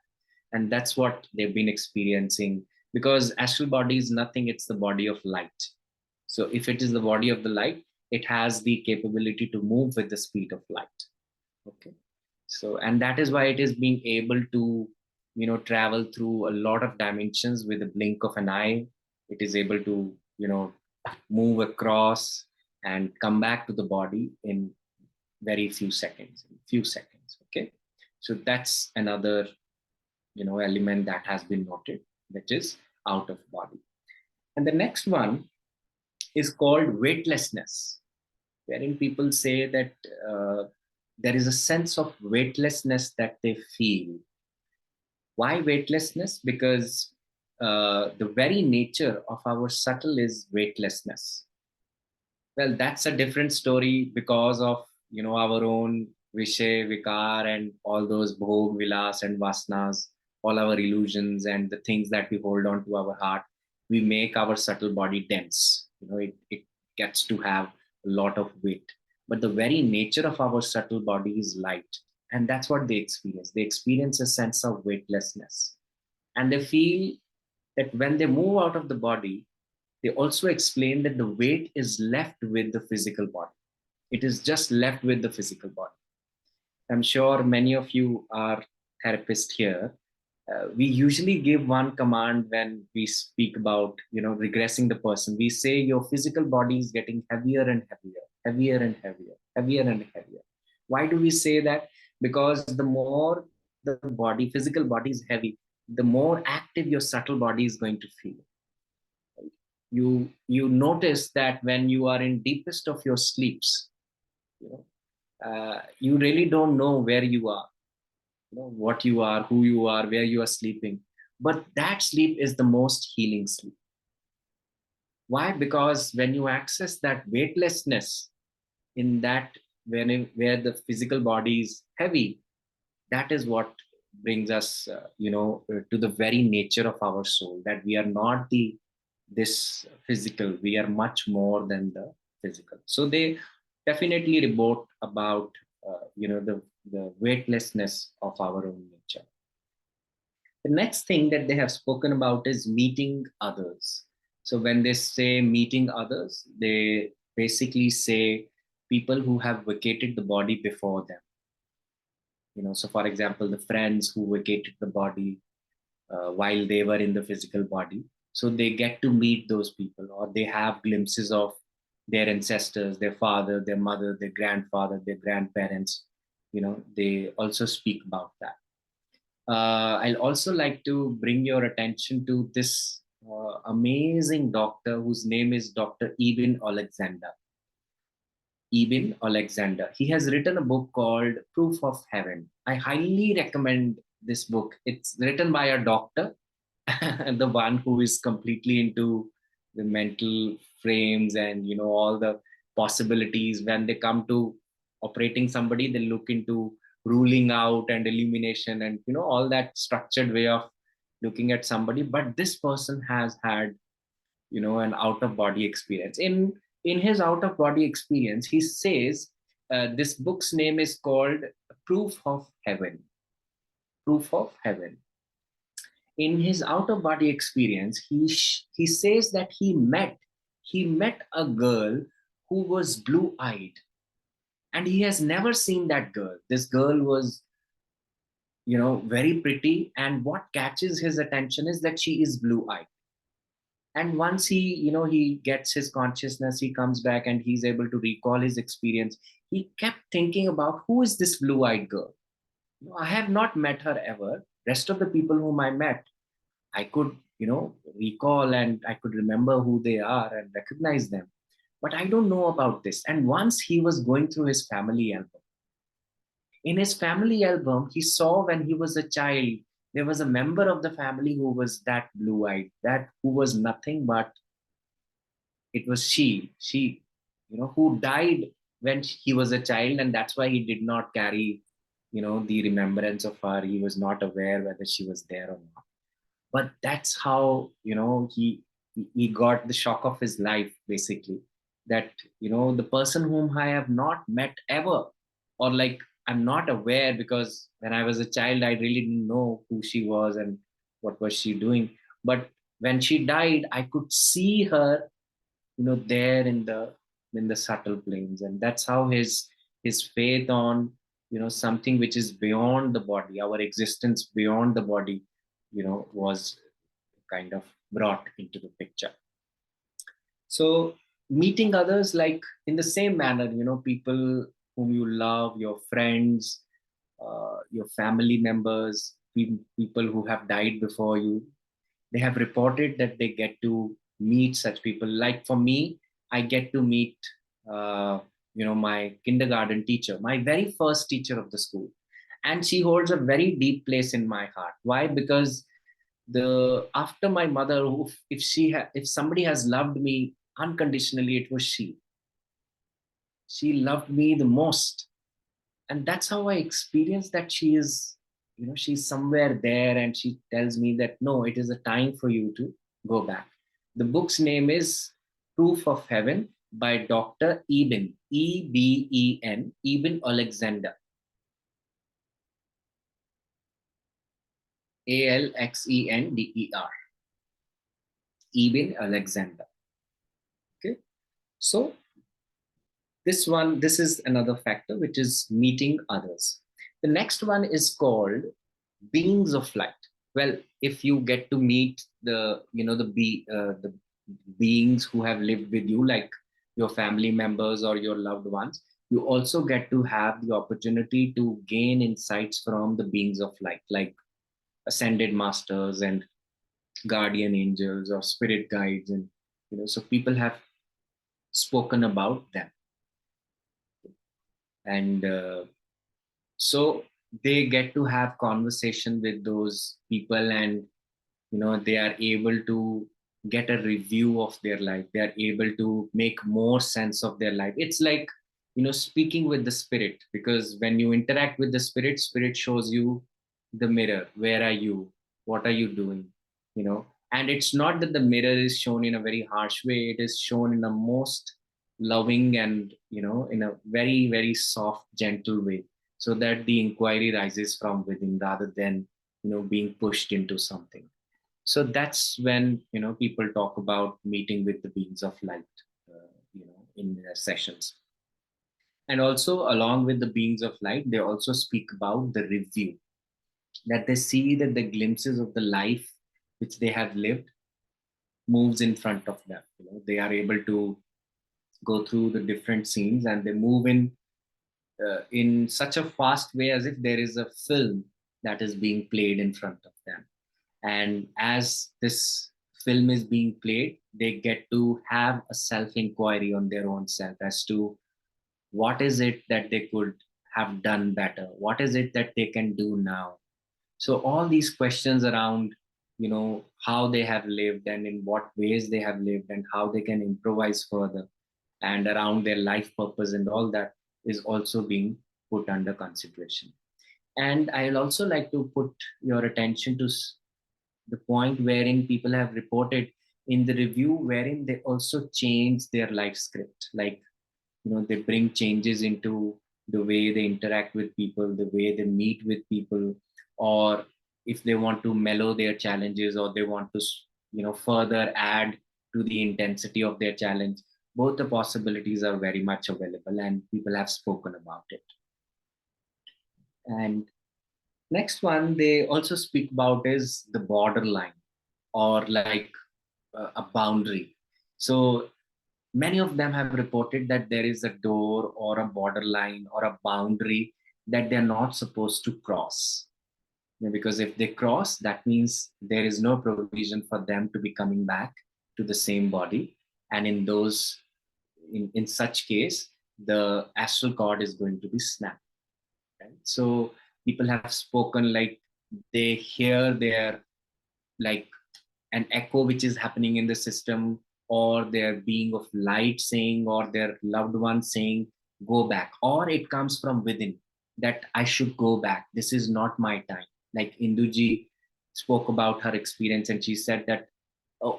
Speaker 2: And that's what they've been experiencing, because astral body is nothing, it's the body of light. So if it is the body of the light, it has the capability to move with the speed of light. Okay. So, and that is why it is being able to, travel through a lot of dimensions with a blink of an eye. It is able to, move across and come back to the body in very few seconds. Okay. So that's another, element that has been noted, which is out of body. And the next one is called weightlessness, wherein people say that there is a sense of weightlessness that they feel. Why weightlessness? Because the very nature of our subtle is weightlessness. Well, that's a different story because of, our own Vishay, Vikar, and all those Bhog, Vilas, and Vasanas, all our illusions and the things that we hold on to our heart. We make our subtle body dense. It gets to have a lot of weight. But the very nature of our subtle body is light. And that's what they experience. They experience a sense of weightlessness. And they feel that when they move out of the body, they also explain that the weight is left with the physical body. It is just left with the physical body. I'm sure many of you are therapists here. We usually give one command when we speak about, regressing the person. We say your physical body is getting heavier and heavier, heavier and heavier, heavier and heavier. Why do we say that? Because the more the body, physical body is heavy, the more active your subtle body is going to feel. You notice that when you are in deepest of your sleeps, you really don't know where you are, what you are, who you are, where you are sleeping. But that sleep is the most healing sleep. Why? Because when you access that weightlessness in that, where the physical body is heavy, that is what brings us, to the very nature of our soul, that we are not this physical, we are much more than the physical. So they definitely report about, the weightlessness of our own nature. The next thing that they have spoken about is meeting others. So when they say meeting others, they basically say people who have vacated the body before them. So for example, the friends who vacated the body while they were in the physical body. So they get to meet those people, or they have glimpses of their ancestors, their father, their mother, their grandfather, their grandparents. They also speak about that. I'll also like to bring your attention to this amazing doctor whose name is Dr. Ibn Alexander. Ibn Alexander. He has written a book called Proof of Heaven. I highly recommend this book. It's written by a doctor, the one who is completely into the mental frames and all the possibilities. When they come to operating somebody, they look into ruling out and elimination and all that structured way of looking at somebody. But this person has had an out of body experience. In his out of body experience, he says, this book's name is called Proof of Heaven. Proof of Heaven. In his out of body experience, he says that he met a girl who was blue eyed, and he has never seen that girl. This girl was very pretty, and what catches his attention is that she is blue eyed. And once he gets his consciousness, he comes back and he's able to recall his experience. He kept thinking about, who is this blue eyed girl? I have not met her ever. Rest of the people whom I met, I could recall, and I could remember who they are and recognize them, but I don't know about this. And once he was going through his family album, in his family album, he saw when he was a child, there was a member of the family who was that blue eyed, that who was nothing but, it was she who died when he was a child. And that's why he did not carry the remembrance of her. He was not aware whether she was there or not. But that's how he got the shock of his life, basically, that the person whom I have not met ever, or like I'm not aware, because when I was a child I really didn't know who she was and what was she doing. But when she died, I could see her there in the subtle planes. And that's how his faith on something which is beyond the body, our existence beyond the body, was kind of brought into the picture. So meeting others, like in the same manner, people whom you love, your friends, your family members, people who have died before you, they have reported that they get to meet such people. Like for me, I get to meet my kindergarten teacher, my very first teacher of the school, and she holds a very deep place in my heart. Why? Because after my mother, if somebody has loved me unconditionally, it was she. She loved me the most, and that's how I experienced that she is, she's somewhere there, and she tells me that no, it is a time for you to go back. The book's name is Proof of Heaven by Dr. Eben Alexander, Alexender, Eben Alexander. Okay, so this is another factor, which is meeting others. The next one is called beings of light. Well, if you get to meet the beings who have lived with you, like your family members or your loved ones, you also get to have the opportunity to gain insights from the beings of light, like ascended masters and guardian angels or spirit guides, and so people have spoken about them. And so they get to have conversation with those people, and they are able to get a review of their life. They are able to make more sense of their life. It's like speaking with the spirit, because when you interact with the spirit shows you the mirror. Where are you? What are you doing? And it's not that the mirror is shown in a very harsh way. It is shown in a most loving and in a very, very soft, gentle way, so that the inquiry rises from within rather than being pushed into something. So that's when people talk about meeting with the beings of light, in their sessions. And also, along with the beings of light, they also speak about the review, that they see that the glimpses of the life which they have lived moves in front of them. They are able to go through the different scenes, and they move in such a fast way, as if there is a film that is being played in front of them. And as this film is being played, they get to have a self inquiry on their own self as to what is it that they could have done better, what is it that they can do now. So all these questions around how they have lived and in what ways they have lived and how they can improvise further, and around their life purpose and all that, is also being put under consideration. And I'll also like to put your attention to the point wherein people have reported in the review, wherein they also change their life script. Like, they bring changes into the way they interact with people, the way they meet with people, or if they want to mellow their challenges, or they want to further add to the intensity of their challenge. Both the possibilities are very much available, and people have spoken about it. And next one they also speak about is the borderline, or like a boundary. So many of them have reported that there is a door or a borderline or a boundary that they're not supposed to cross. Because if they cross, that means there is no provision for them to be coming back to the same body. And in such case, the astral cord is going to be snapped. Right? So people have spoken like they hear their, like, an echo which is happening in the system, or their being of light saying, or their loved one saying, go back, or it comes from within that I should go back. This is not my time. Like Induji spoke about her experience, and she said that, oh,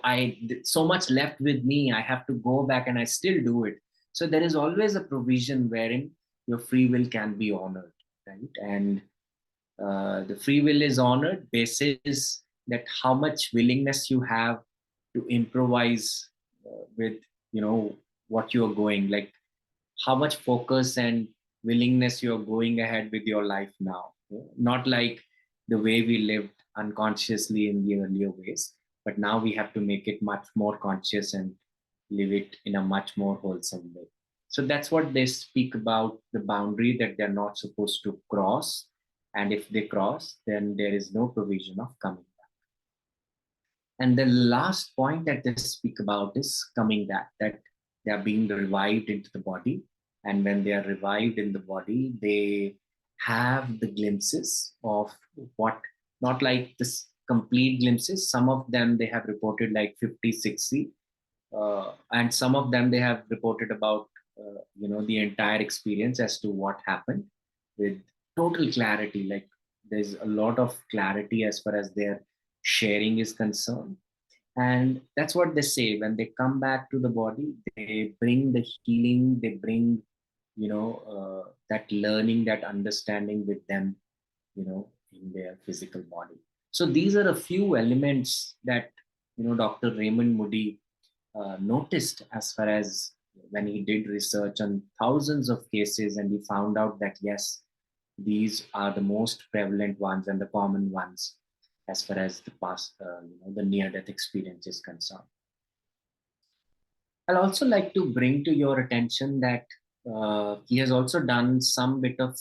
Speaker 2: so much left with me, I have to go back, and I still do it. So there is always a provision wherein your free will can be honored, right? And the free will is honored basis that how much willingness you have to improvise with what you're going, like how much focus and willingness you're going ahead with your life now. Not like the way we lived unconsciously in the earlier ways, but now we have to make it much more conscious and live it in a much more wholesome way. So that's what they speak about, the boundary that they're not supposed to cross. And if they cross, then there is no provision of coming back. And the last point that they speak about is coming back, that they are being revived into the body. And when they are revived in the body, they have the glimpses of what, not like this complete glimpses. Some of them, they have reported like 50, 60. And some of them, they have reported about, the entire experience as to what happened with total clarity. Like there's a lot of clarity as far as their sharing is concerned. And that's what they say, when they come back to the body, they bring the healing, they bring, that learning, that understanding with them, in their physical body. So these are a few elements that, Dr. Raymond Moody noticed as far as when he did research on thousands of cases, and he found out that yes, these are the most prevalent ones and the common ones as far as the past, the near-death experience is concerned. I'll also like to bring to your attention that he has also done some bit of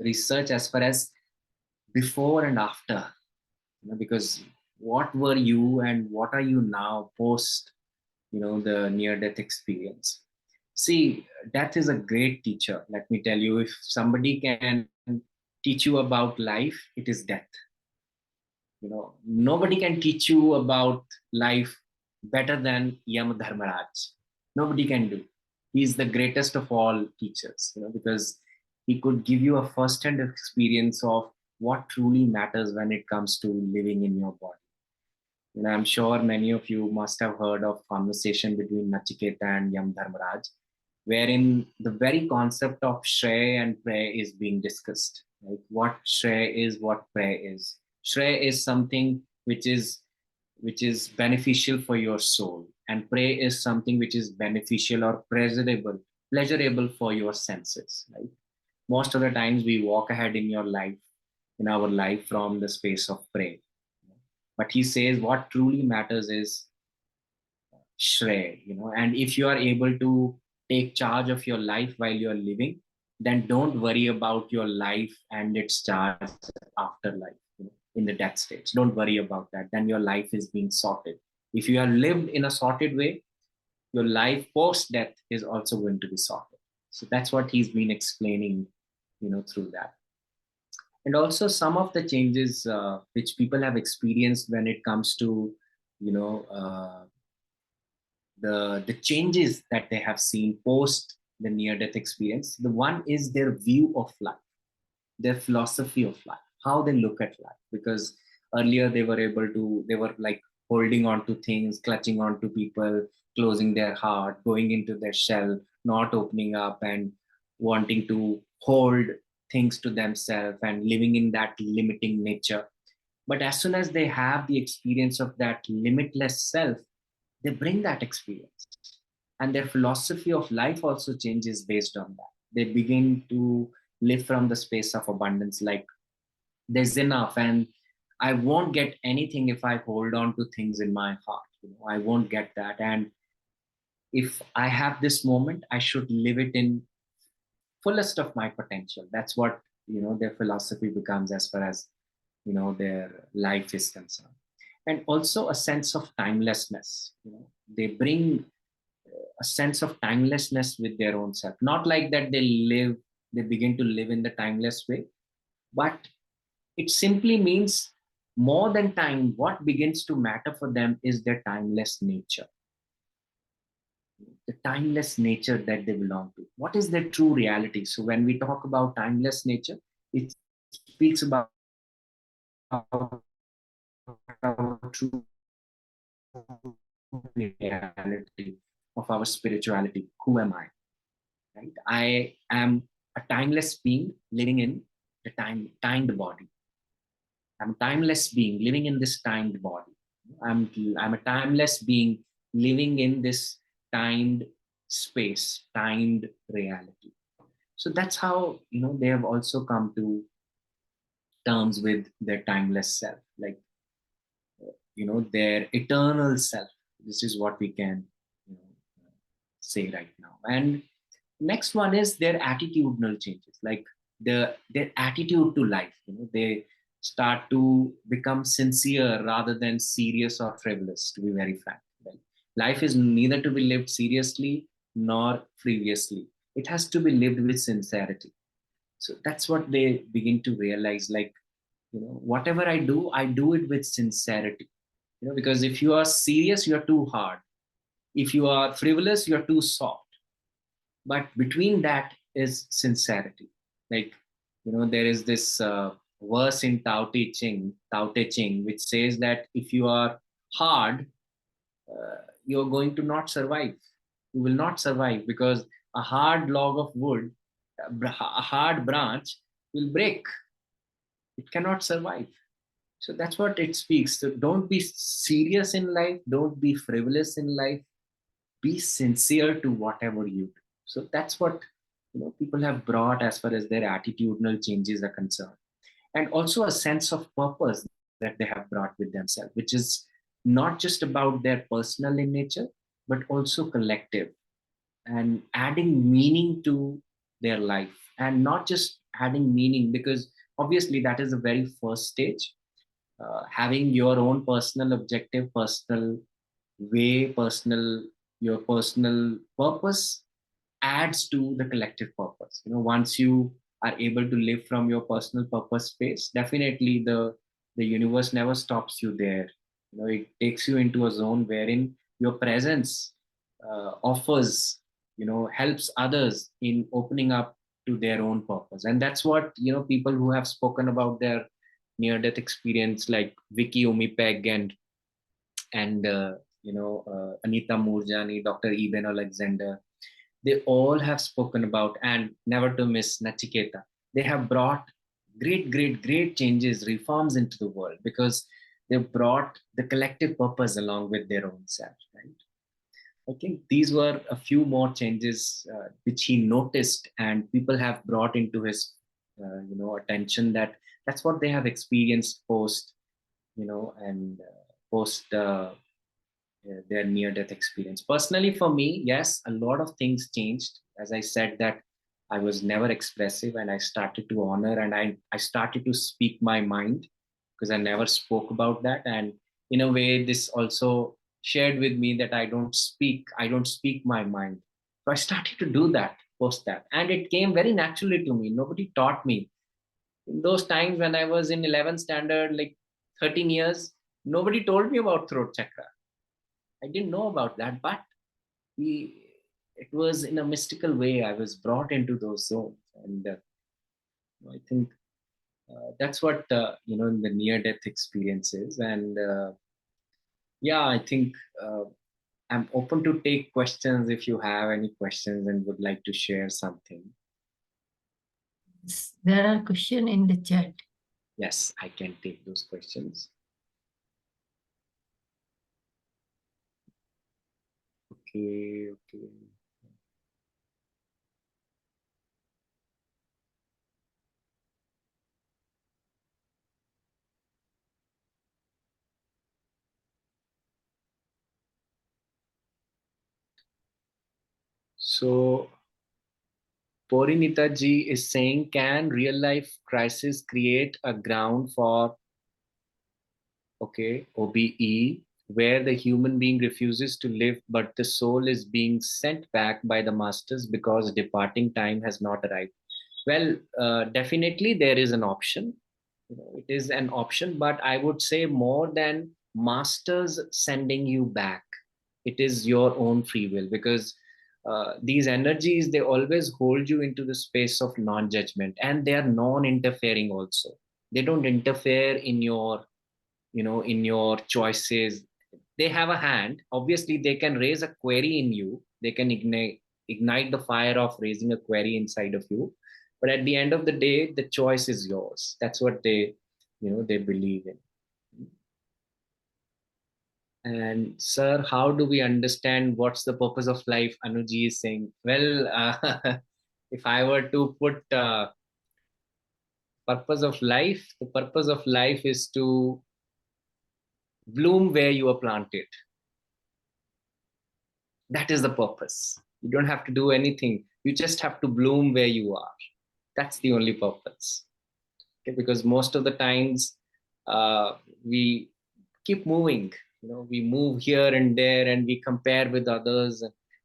Speaker 2: research as far as before and after, because what were you and what are you now post, the near-death experience? See, death is a great teacher. Let me tell you, if somebody can teach you about life, it is death. Nobody can teach you about life better than Yama Dharmaraj. Nobody can do. He's the greatest of all teachers, because he could give you a first-hand experience of what truly matters when it comes to living in your body. I'm sure many of you must have heard of conversation between Nachiketa and Yam Dharmaraj, wherein the very concept of Shrey and Prey is being discussed. Like what Shrey is, what Prey is. Shrey is something which is beneficial for your soul, and Prey is something which is beneficial or pleasurable for your senses. Right? Most of the times we walk ahead in our life from the space of Prey. But he says what truly matters is Shrey, and if you are able to take charge of your life while you're living, then don't worry about your life and its charge after life, in the death stage. Don't worry about that. Then your life is being sorted. If you have lived in a sorted way, your life post-death is also going to be sorted. So that's what he's been explaining, through that. And also some of the changes which people have experienced when it comes to, the changes that they have seen post the near-death experience. The one is their view of life, their philosophy of life, how they look at life. Because earlier they were like holding on to things, clutching on to people, closing their heart, going into their shell, not opening up and wanting to hold things to themselves and living in that limiting nature. But as soon as they have the experience of that limitless self, they bring that experience. And their philosophy of life also changes based on that. They begin to live from the space of abundance, like there's enough, and I won't get anything if I hold on to things in my heart. I won't get that. And if I have this moment, I should live it in fullest of my potential. That's what, their philosophy becomes as far as, their life is concerned. And also a sense of timelessness. They bring a sense of timelessness with their own self. Not like that they begin to live in the timeless way, but it simply means more than time, what begins to matter for them is their timeless nature. The timeless nature that they belong to. What is their true reality? So when we talk about timeless nature, it speaks about our true reality of our spirituality. Who am I? Right? I am a timeless being living in the timed body. I'm a timeless being living in this timed body. I'm a timeless being living in this timed space, timed reality. So that's how, they have also come to terms with their timeless self, like, their eternal self. This is what we can, say right now. And next one is their attitudinal changes, like their attitude to life. They start to become sincere rather than serious or frivolous, to be very frank. Right? Life is neither to be lived seriously nor frivolously. It has to be lived with sincerity. So that's what they begin to realize, like, whatever I do it with sincerity. Because if you are serious, you are too hard. If you are frivolous, you are too soft. But between that is sincerity. Like, there is this verse in Tao Te Ching, which says that if you are hard, you're going to not survive. You will not survive, because a hard log of wood, a hard branch will break. It cannot survive. So that's what it speaks. So don't be serious in life. Don't be frivolous in life. Be sincere to whatever you do. So that's what people have brought as far as their attitudinal changes are concerned, and also a sense of purpose that they have brought with themselves, which is not just about their personal in nature, but also collective, and adding meaning to their life. And not just adding meaning, because obviously that is the very first stage. Having your own personal objective, personal way, your personal purpose adds to the collective purpose. Once you are able to live from your personal purpose space, definitely the universe never stops you there. It takes you into a zone wherein your presence offers, helps others in opening up to their own purpose. And that's what people who have spoken about their near death experience, like Vicky Umipeg and Anita Moorjani, Dr. Eben Alexander, they all have spoken about. And never to miss Nachiketa. They have brought great changes, reforms into the world, because they've brought the collective purpose along with their own self, right? I think these were a few more changes which he noticed, and people have brought into his attention, that that's what they have experienced post, and post their near death experience. Personally, for me, yes, a lot of things changed. As I said, that I was never expressive, and I started to honor, and I started to speak my mind, because I never spoke about that. And in a way, this also shared with me that I don't speak my mind. So I started to do that post that, and it came very naturally to me. Nobody taught me. In those times when I was in 11th standard, like 13 years, nobody told me about throat chakra. I didn't know about that, but it was in a mystical way. I was brought into those zones, and I think that's what in the near-death experiences. And yeah, I think I'm open to take questions if you have any questions and would like to share something.
Speaker 4: There are questions in the chat.
Speaker 2: Yes, I can take those questions. Okay. So Porinita ji is saying, can real life crisis create a ground for OBE, where the human being refuses to live, but the soul is being sent back by the masters because departing time has not arrived? Well, definitely there is an option. It is an option, but I would say more than masters sending you back, it is your own free will, because these energies, they always hold you into the space of non-judgment, and they are non-interfering also. They don't interfere in your in your choices. They have a hand. Obviously they can raise a query in you, they can ignite the fire of raising a query inside of you, but at the end of the day, the choice is yours. That's what they they believe in. And sir, how do we understand what's the purpose of life? Anuji is saying, well, if I were to put purpose of life, the purpose of life is to bloom where you are planted. That is the purpose. You don't have to do anything. You just have to bloom where you are. That's the only purpose. Okay? Because most of the times we keep moving. We move here and there, and we compare with others.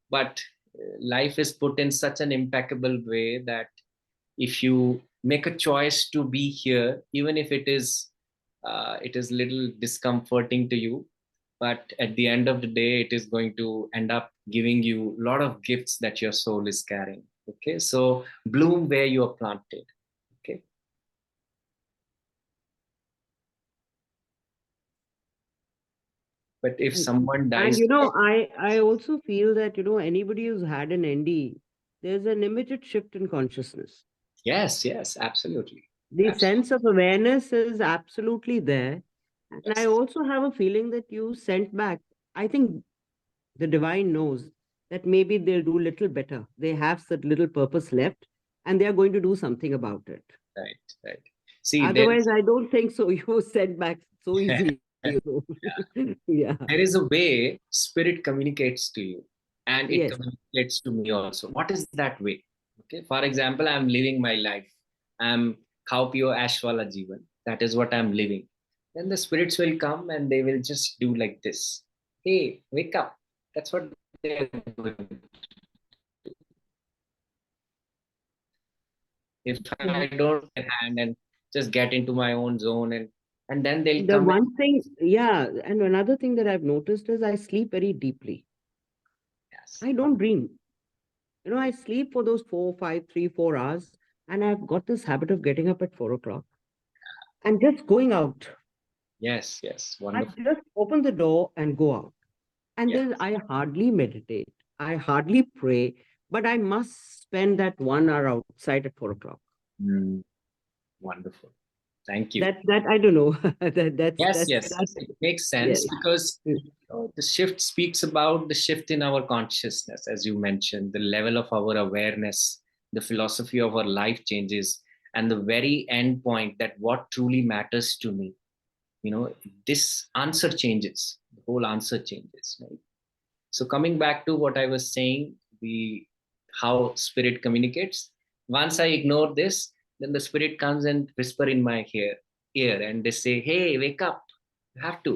Speaker 2: But life is put in such an impeccable way that if you make a choice to be here, even if it is little discomforting to you. But at the end of the day, it is going to end up giving you a lot of gifts that your soul is carrying. Okay, so bloom where you are planted. Okay. But if
Speaker 3: Right.
Speaker 2: someone
Speaker 3: And
Speaker 2: dies,
Speaker 3: I also feel that anybody who's had an ND, there's an immediate shift in consciousness.
Speaker 2: yes, yes, absolutely.
Speaker 3: The
Speaker 2: Absolutely.
Speaker 3: sense of awareness is absolutely there. And I
Speaker 2: Yes.
Speaker 3: also have a feeling that you sent back. I think the divine knows that maybe they'll do little better. They have that little purpose left and they are going to do something about it.
Speaker 2: Right, right. See,
Speaker 3: Otherwise, I don't think so. You sent back so easily. Yeah.
Speaker 2: there is a way spirit communicates to you, and it
Speaker 3: Yes.
Speaker 2: communicates to me also. What is that way? Okay, for example, I'm living my life. I'm Khaupio Ashwala Jivan. That is what I'm living. Then the spirits will come and they will just do like this. Hey, wake up. That's what they're doing. If
Speaker 3: Yeah.
Speaker 2: I don't get hand and just get into my own zone, and then they'll
Speaker 3: The
Speaker 2: come and
Speaker 3: one thing, yeah, and another thing that I've noticed is I sleep very deeply.
Speaker 2: yes,
Speaker 3: I don't dream. I sleep for those 4, 5, 3, 4 hours, and I've got this habit of getting up at 4 o'clock and just going out.
Speaker 2: yes, yes,
Speaker 3: I
Speaker 2: wonderful.
Speaker 3: just open the door and go out. And
Speaker 2: Yes.
Speaker 3: then I hardly meditate. I hardly pray, but I must spend that 1 hour outside at 4 o'clock.
Speaker 2: Mm, wonderful. Thank you.
Speaker 3: That I don't know.
Speaker 2: Yes,
Speaker 3: That's
Speaker 2: yes,
Speaker 3: that.
Speaker 2: it makes
Speaker 3: Yes.
Speaker 2: sense because the shift speaks about the shift in our consciousness, as you mentioned, the level of our awareness, the philosophy of our life changes, and the very end point that what truly matters to me. This answer changes. The whole answer changes, right? So coming back to what I was saying, the how spirit communicates. Once I ignore this, then the spirit comes and whisper in my ear, and they say, "Hey, wake up! You have to."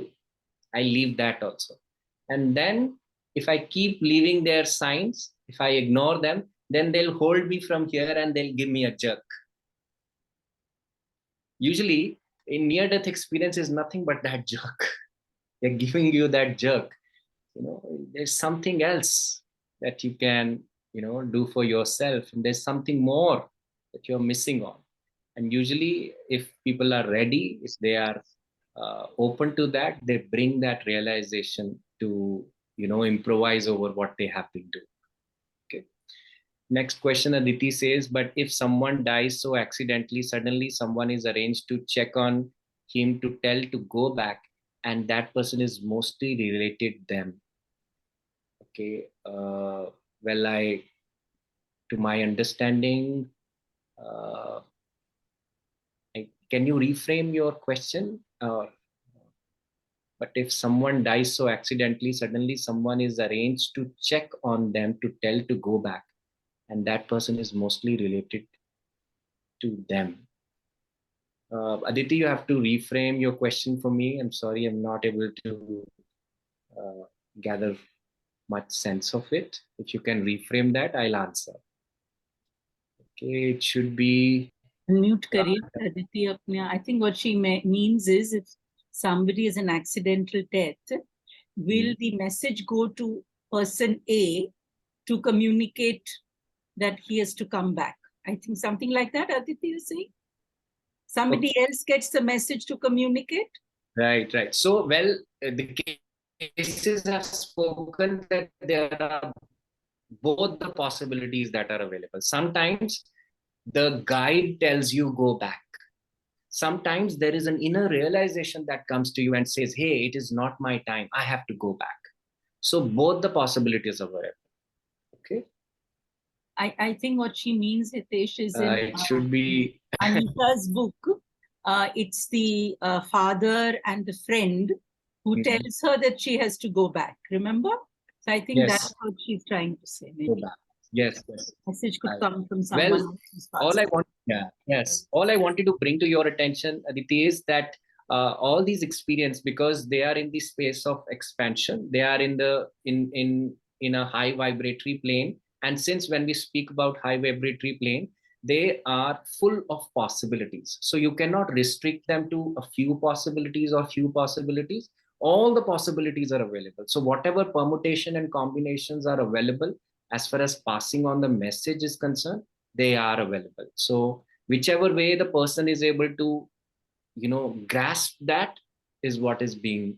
Speaker 2: I leave that also, and then if I keep leaving their signs, if I ignore them, then they'll hold me from here and they'll give me a jerk. Usually, in near-death experience is nothing but that jerk. They're giving you that jerk. There's something else that you can do for yourself, and there's something more that you're missing on. And usually if people are ready, if they are open to that, they bring that realization to improvise over what they have been doing. Okay, next question. Aditi says, but if someone dies so accidentally, suddenly someone is arranged to check on him to tell to go back, and that person is mostly related them. Okay. Well, to my understanding, uh, can you reframe your question? But if someone dies so accidentally, suddenly someone is arranged to check on them to tell to go back, and that person is mostly related to them. Aditi, you have to reframe your question for me. I'm sorry, I'm not able to gather much sense of it. If you can reframe that, I'll answer. Okay, it should be.
Speaker 1: Unmute करिए Aditi अपने. I think what she means is if somebody is an accidental death, will the message go to person A to communicate that he has to come back? I think something like that, Aditi, you say? Somebody else gets the message to communicate?
Speaker 2: Right, right. So, well, the cases have spoken that there are both the possibilities that are available. Sometimes the guide tells you go back. Sometimes there is an inner realization that comes to you and says, hey, it is not my time. I have to go back. So both the possibilities are available. Okay.
Speaker 1: I think what she means, Hitesh, is in
Speaker 2: It should be
Speaker 1: Anita's book. It's the father and the friend who tells her that she has to go back. Remember? So I think that's
Speaker 2: yes,
Speaker 1: what she's trying to say.
Speaker 2: go
Speaker 1: Maybe
Speaker 2: back. Yes, yes.
Speaker 1: message could
Speaker 2: Right.
Speaker 1: come from
Speaker 2: Well,
Speaker 1: someone who's
Speaker 2: all I
Speaker 1: passed.
Speaker 2: want, yeah, yes, all I wanted to bring to your attention, Aditi, is that all these experience, because they are in the space of expansion, they are in the in a high vibratory plane. And since when we speak about high vibratory plane, they are full of possibilities. So you cannot restrict them to a few possibilities or few possibilities. All the possibilities are available. So whatever permutation and combinations are available as far as passing on the message is concerned, they are available. So whichever way the person is able to, grasp that is what is being,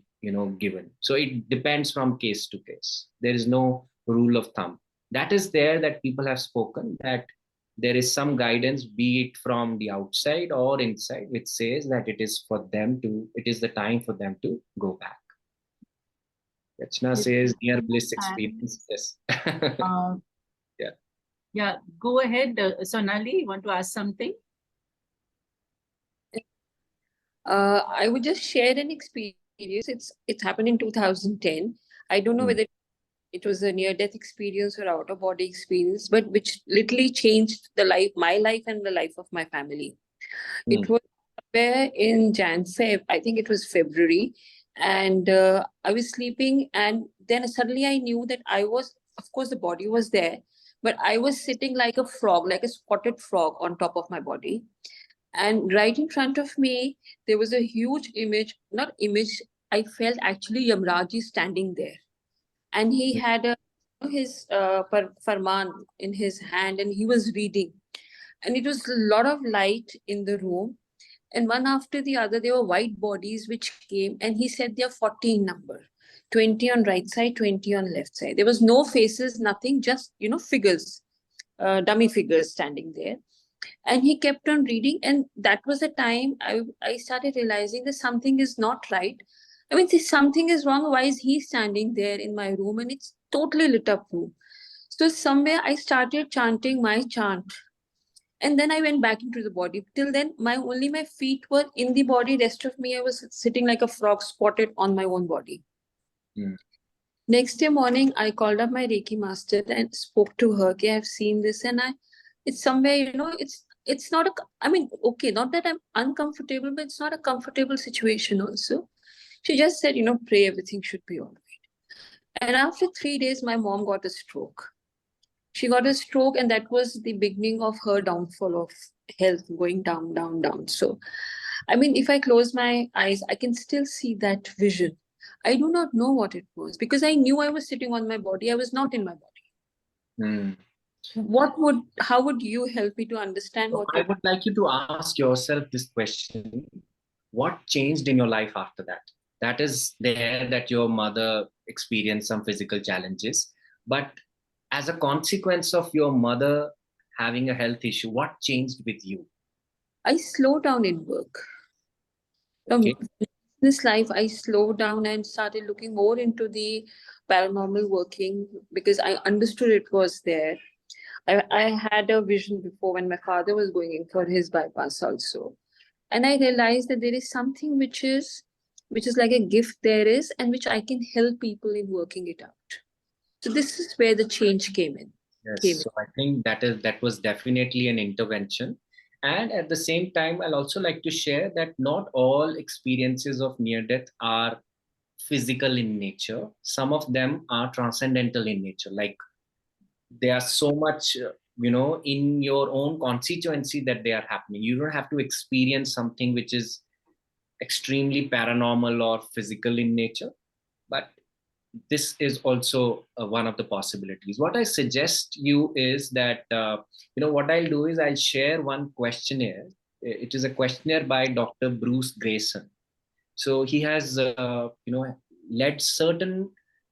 Speaker 2: given. So it depends from case to case. There is no rule of thumb. That is there that people have spoken that there is some guidance, be it from the outside or inside, which says that it is the time for them to go back. Yachna says near bliss experience. Yes. Yeah.
Speaker 1: Yeah, go ahead, Sonali. You want to ask something?
Speaker 5: I would just share an experience. It's happened in 2010. I don't know whether it was a near-death experience or out-of-body experience, but which literally changed my life and the life of my family. It was somewhere in Feb. I think it was February, and I was sleeping, and then suddenly I knew that of course, the body was there, but I was sitting like a frog, like a spotted frog on top of my body. And right in front of me, there was a huge image, not image, I felt actually Yamraji standing there. And he had his farman in his hand, and he was reading. And it was a lot of light in the room. And one after the other, there were white bodies which came, and he said they are 14 number, 20 on right side, 20 on left side. There was no faces, nothing, just, figures, dummy figures standing there. And he kept on reading, and that was the time I started realizing that something is not right. I mean, something is wrong. Why is he standing there in my room, and it's totally lit up room? So somewhere I started chanting my chant, and then I went back into the body. Till then, only my feet were in the body. Rest of me, I was sitting like a frog spotted on my own body. Next day morning, I called up my Reiki master and spoke to her. Okay, I've seen this, and it's somewhere, it's not okay, not that I'm uncomfortable, but it's not a comfortable situation also. She just said, pray, everything should be all right. And after 3 days, my mom got a stroke. She got a stroke, and that was the beginning of her downfall of health, going down, down, down. So, if I close my eyes, I can still see that vision. I do not know what it was, because I knew I was sitting on my body. I was not in my body. How would you help me to understand what
Speaker 2: I would like you to ask yourself this question. What changed in your life after that? That is there that your mother experienced some physical challenges, but as a consequence of your mother having a health issue, what changed with you?
Speaker 5: I slowed down in work.
Speaker 2: Okay.
Speaker 5: This life, I slowed down and started looking more into the paranormal working, because I understood it was there. I had a vision before when my father was going in for his bypass also. And I realized that there is something which is like a gift there is, and which I can help people in working it out. So this is where the change came in.
Speaker 2: Yes, so I think that was definitely an intervention. And at the same time, I'll also like to share that not all experiences of near death are physical in nature. Some of them are transcendental in nature. Like they are so much, in your own constituency that they are happening. You don't have to experience something which is extremely paranormal or physical in nature, but this is also one of the possibilities. What I suggest you is that, what I'll do is I'll share one questionnaire. It is a questionnaire by Dr. Bruce Grayson. So he has, led certain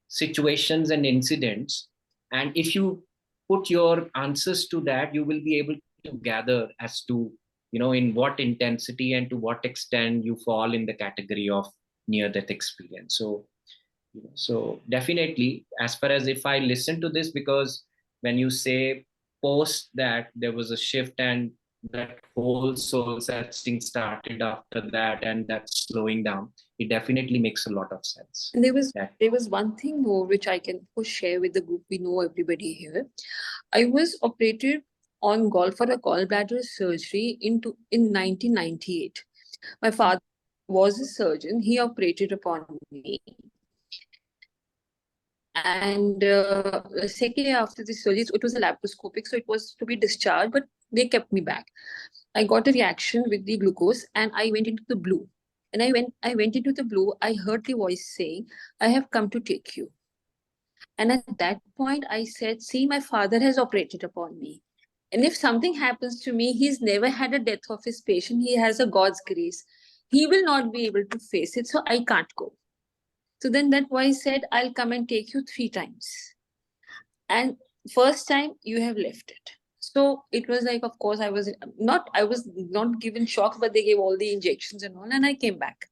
Speaker 2: situations and incidents. And if you put your answers to that, you will be able to gather as to, in what intensity and to what extent you fall in the category of near-death experience. So definitely, as far as if I listen to this, because when you say post that there was a shift and that whole soul searching started after that, and that's slowing down, it definitely makes a lot of sense.
Speaker 5: And there was one thing more which I can share with the group. We know everybody here. I was operated on for a gallbladder surgery in 1998. My father was a surgeon. He operated upon me. And secondly, after the surgery, it was a laparoscopic, so it was to be discharged. But they kept me back. I got a reaction with the glucose and I went into the blue. And I went into the blue, I heard the voice saying, I have come to take you. And at that point, I said, see, my father has operated upon me. And if something happens to me, he's never had a death of his patient. He has a God's grace. He will not be able to face it. So I can't go. So then that voice said, I'll come and take you 3 times. And first time you have left it. So it was like, of course, I was not given shock, but they gave all the injections and all, and I came back.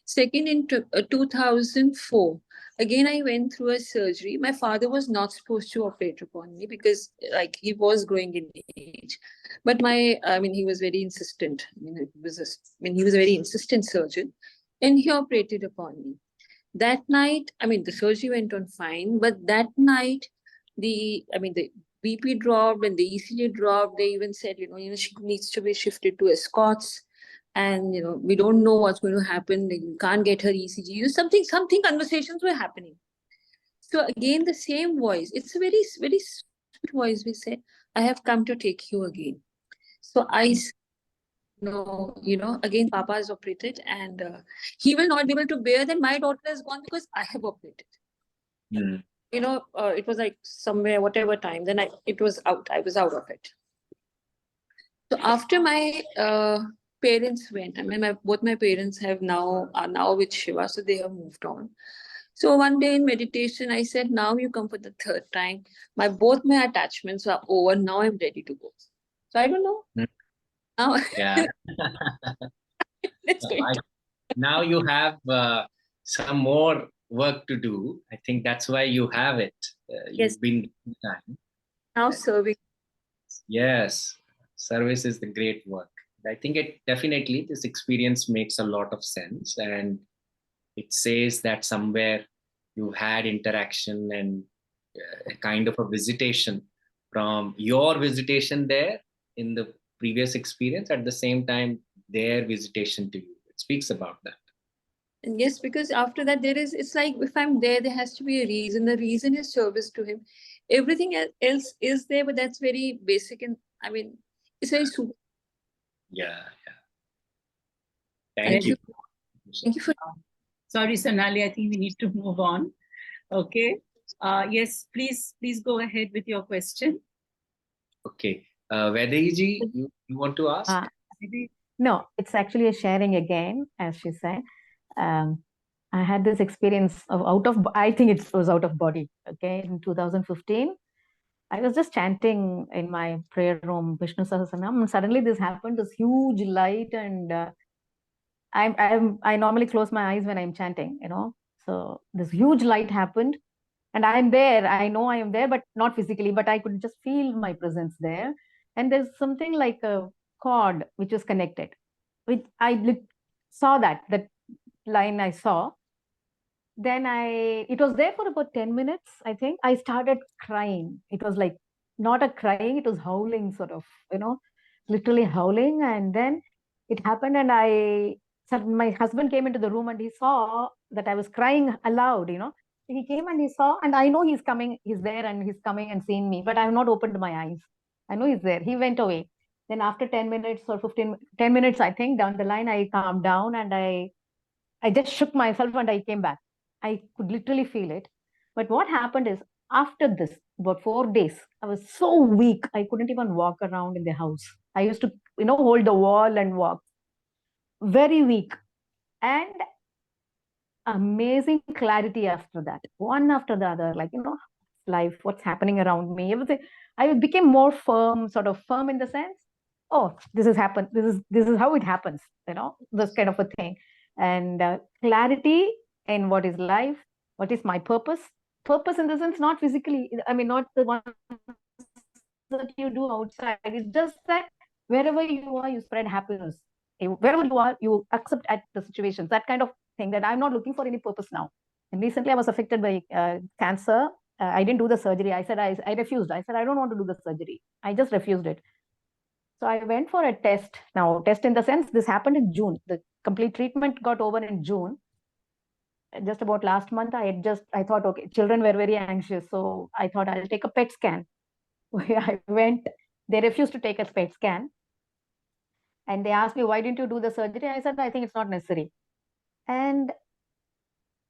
Speaker 5: Second, in 2004, again, I went through a surgery. My father was not supposed to operate upon me because like he was growing in age. But he was very insistent. He was a very insistent surgeon and he operated upon me. That night, the surgery went on fine, but that night, the BP dropped and the ECG dropped. They even said, she needs to be shifted to Escorts. And we don't know what's going to happen. Like, you can't get her ECG. Something conversations were happening. So again, the same voice. It's a very, very sweet voice. We said, I have come to take you again. So I again, Papa has operated and he will not be able to bear that my daughter has gone because I have operated.
Speaker 2: Mm.
Speaker 5: It was like somewhere, whatever time, then it was out. I was out of it. So after my parents went, both my parents are now with Shiva, so they have moved on. So one day in meditation, I said, now you come for the 3rd time. Both my attachments are over. Now I'm ready to go. So I don't know.
Speaker 2: Mm.
Speaker 5: Now,
Speaker 2: Yeah.
Speaker 5: it's going to
Speaker 2: Now you have some more work to do. I think that's why you have it.
Speaker 5: Yes.
Speaker 2: You've been time.
Speaker 5: now serving.
Speaker 2: Yes, service is the great work. I think this experience makes a lot of sense, and it says that somewhere you had interaction and a kind of a visitation from your visitation there in the previous experience, at the same time their visitation to you. It speaks about that.
Speaker 5: And yes, because after that it's like, if I'm there has to be a reason. The reason is service to him. Everything else is there, but that's very basic, and it's very super.
Speaker 2: Yeah. Thank you.
Speaker 5: Thank you for.
Speaker 1: Sorry, Sonali, I think we need to move on. Okay. Yes, please go ahead with your question.
Speaker 2: Okay. Vedaiji, you want to ask?
Speaker 6: No, it's actually a sharing again, as she said. I had this experience of I think it was out of body. Okay, in 2015, I was just chanting in my prayer room, Vishnu Sahasranam, and suddenly this happened, this huge light, and I normally close my eyes when I'm chanting, So this huge light happened, and I'm there. I know I am there, but not physically, but I could just feel my presence there. And there's something like a cord which was connected, which I saw that line I saw. Then it was there for about 10 minutes, I think. I started crying. It was like not a crying, it was howling, sort of, literally howling. And then it happened, and my husband came into the room and he saw that I was crying aloud, He came and he saw, and I know he's coming, he's there and he's coming and seeing me, but I have not opened my eyes. I know he's there. He went away. Then after 10 minutes or 10 minutes, I think, down the line, I calmed down and I just shook myself and I came back. I could literally feel it. But what happened is, after this, about 4 days, I was so weak. I couldn't even walk around in the house. I used to, hold the wall and walk. Very weak. And amazing clarity after that. One after the other, like, life, what's happening around me, everything. I became more firm, sort of firm in the sense, oh, this has happened. This is how it happens, this kind of a thing. And clarity in what is life, what is my purpose. Purpose in the sense, not physically, not the one that you do outside. It's just that wherever you are, you spread happiness. Wherever you are, you accept at the situations, that kind of thing, that I'm not looking for any purpose now. And recently I was affected by cancer. I didn't do the surgery. I said, I refused. I said, I don't want to do the surgery. I just refused it. So I went for a test. Now, test in the sense, this happened in June. The complete treatment got over in June. Just about last month, I thought, okay, children were very anxious. So I thought I'll take a PET scan. I went They refused to take a PET scan. And they asked me, why didn't you do the surgery? I said, I think it's not necessary. And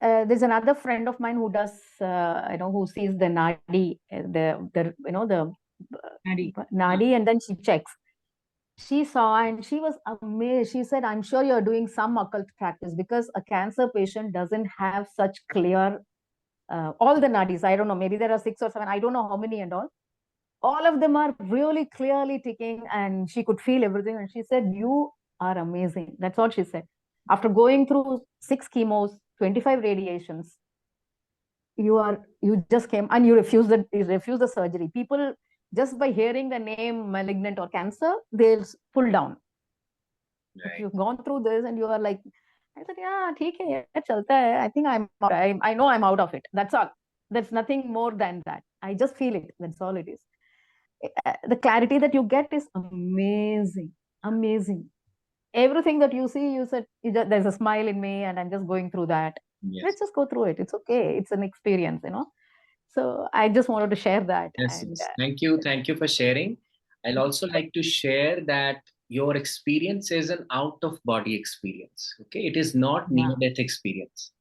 Speaker 6: there's another friend of mine who does, who sees the nadi, the nadi, and then she checks. She saw and she was amazed. She said, I'm sure you're doing some occult practice, because a cancer patient doesn't have such clear, all the nadis. I don't know, maybe there are 6 or 7. I don't know how many and all. All of them are really clearly ticking, and she could feel everything. And she said, you are amazing. That's all she said. After going through 6 chemos, 25 radiations, you just came and you refused the surgery. People, just by hearing the name malignant or cancer, they'll pull down.
Speaker 2: Right.
Speaker 6: If you've gone through this and you are like, I said, yeah, theek hai, chalta hai. I think I know I'm out of it. That's all. There's nothing more than that. I just feel it. That's all it is. The clarity that you get is amazing. Amazing. Everything that you see, you said, there's a smile in me and I'm just going through that.
Speaker 2: Yes.
Speaker 6: Let's just go through it. It's okay. It's an experience, So I just wanted to share that.
Speaker 2: Yes,
Speaker 6: And,
Speaker 2: yes. Thank you. Thank you for sharing. I'll also like to share that your experience is an out-of-body experience. Okay, it is not near-death experience.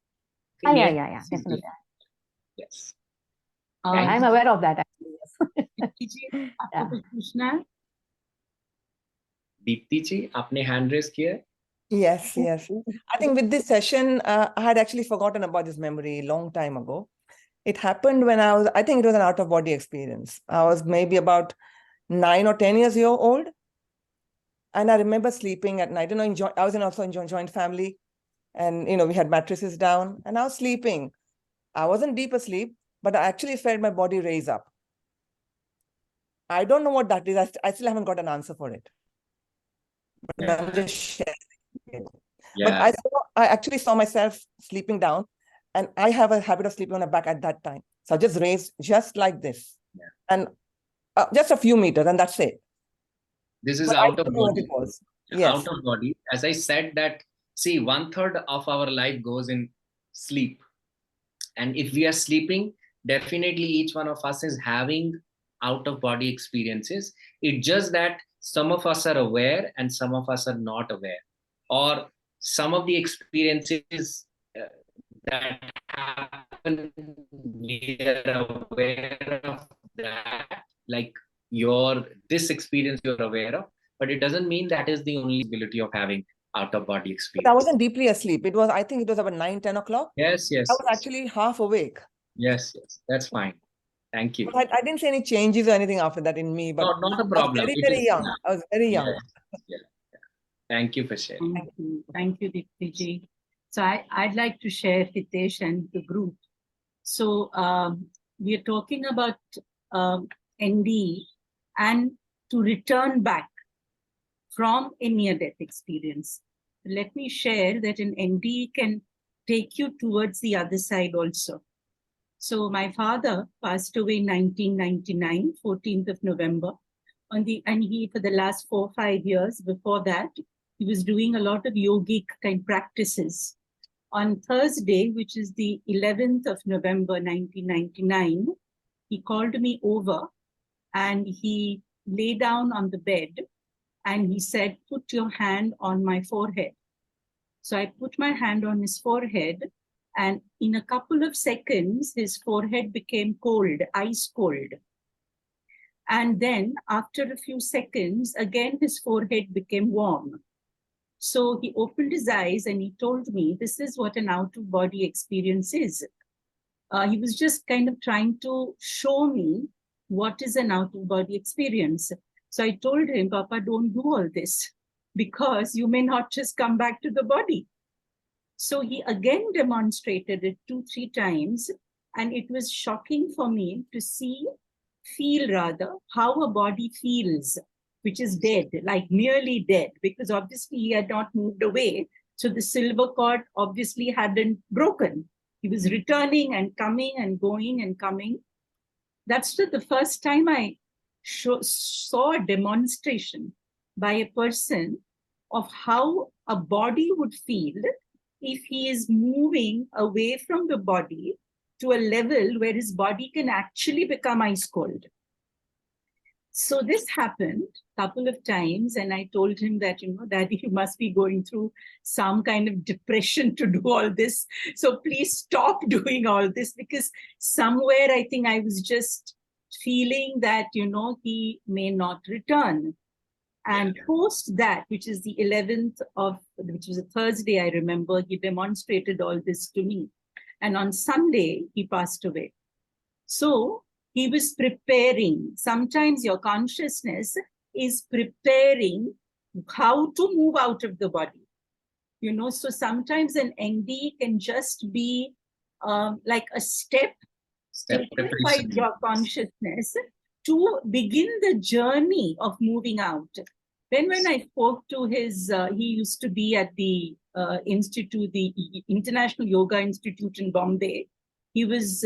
Speaker 2: Okay,
Speaker 6: yeah, definitely.
Speaker 2: Yes.
Speaker 6: I'm aware of that, actually.
Speaker 1: Dipti ji, आपको कुछ पूछना है?
Speaker 2: Deepti ji, आपने hand raise किया है?
Speaker 7: Yes, yes. I think with this session, I had actually forgotten about this memory a long time ago. It happened when I think it was an out-of-body experience. I was maybe about 9 or 10 years old. And I remember sleeping at night. I was also in joint family. And, we had mattresses down. And I was sleeping. I wasn't deep asleep, but I actually felt my body raise up. I don't know what that is. I still haven't got an answer for it. But I'm just sharing it.
Speaker 2: Yeah.
Speaker 7: But I actually saw myself sleeping down. And I have a habit of sleeping on my back at that time. So I just raised just like this.
Speaker 2: Yeah.
Speaker 7: And just a few meters, and that's it.
Speaker 2: This is
Speaker 7: But
Speaker 2: out
Speaker 7: I
Speaker 2: of
Speaker 7: don't know what
Speaker 2: body.
Speaker 7: it was. Yes.
Speaker 2: Out of body. As I said that, see, 1/3 of our life goes in sleep. And if we are sleeping, definitely each one of us is having out of body experiences. It's just that some of us are aware and some of us are not aware. Or some of the experiences that happen, we are aware of that, like this experience you're aware of, but it doesn't mean that is the only ability of having out of body experience.
Speaker 7: But I wasn't deeply asleep. I think it was about 9, 10 o'clock.
Speaker 2: Yes, yes.
Speaker 7: I was actually half awake.
Speaker 2: Yes, yes. That's fine. Thank you.
Speaker 7: But I didn't see any changes or anything after that in me. But
Speaker 2: No, not a problem.
Speaker 7: I was very young. I was very young.
Speaker 2: Yeah. Thank you for sharing.
Speaker 1: Thank you, Dipti ji. So I'd like to share, Hitesh and the group. So we are talking about ND and to return back from a near-death experience. Let me share that an ND can take you towards the other side also. So my father passed away in 1999, 14th of November. And he, for the last 4 or 5 years before that, he was doing a lot of yogic kind practices. On Thursday, which is the 11th of November, 1999, he called me over and he lay down on the bed and he said, put your hand on my forehead. So I put my hand on his forehead, and in a couple of seconds, his forehead became cold, ice cold. And then after a few seconds, again, his forehead became warm. So he opened his eyes and he told me, this is what an out-of-body experience is. He was just kind of trying to show me what is an out-of-body experience. So I told him, Papa, don't do all this because you may not just come back to the body. So he again demonstrated it 2, 3 times. And it was shocking for me to feel rather, how a body feels, which is dead, like nearly dead, because obviously he had not moved away. So the silver cord obviously hadn't broken. He was returning and coming and going and coming. That's the first time I saw a demonstration by a person of how a body would feel if he is moving away from the body to a level where his body can actually become ice cold. So this happened a couple of times, and I told him that, Daddy, you must be going through some kind of depression to do all this. So please stop doing all this, because somewhere I think I was just feeling that, he may not return. And post that, which is the 11th of, which was a Thursday, I remember, he demonstrated all this to me. And on Sunday, he passed away. So he was preparing. Sometimes your consciousness is preparing how to move out of the body. So sometimes an ND can just be like a step taken by your consciousness to begin the journey of moving out. Then when I spoke to his, he used to be at the institute, the International Yoga Institute in Bombay. He was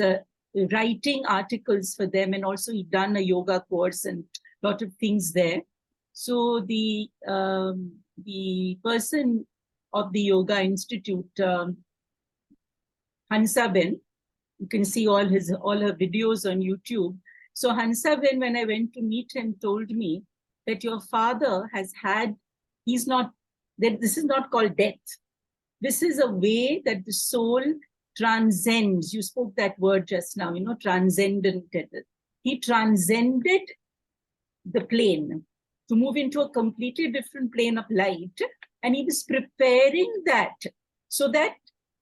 Speaker 1: writing articles for them, and also he'd done a yoga course and a lot of things there. So the person of the Yoga Institute, Hansaben, you can see all her videos on YouTube. So Hansaben, when I went to meet him, told me that your father has had, that this is not called death. This is a way that the soul transcends. You spoke that word just now, transcendent. He transcended the plane to move into a completely different plane of light. And he was preparing that so that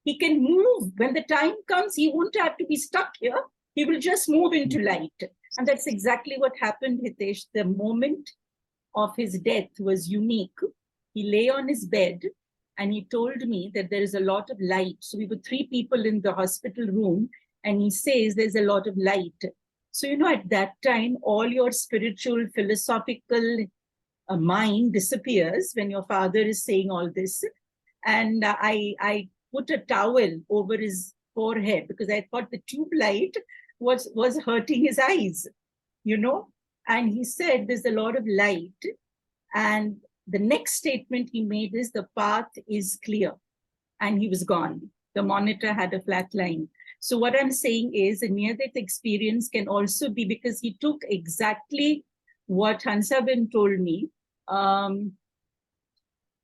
Speaker 1: he can move. When the time comes, he won't have to be stuck here. He will just move into light. And that's exactly what happened, Hitesh. The moment of his death was unique. He lay on his bed and he told me that there is a lot of light. So we were 3 people in the hospital room, and he says there's a lot of light. So, at that time, all your spiritual, philosophical mind disappears when your father is saying all this. And I put a towel over his forehead because I thought the tube light was hurting his eyes, And he said there's a lot of light. And the next statement he made is the path is clear. And he was gone. The monitor had a flat line. So what I'm saying is a near-death experience can also be, because he took exactly what Hansaben told me,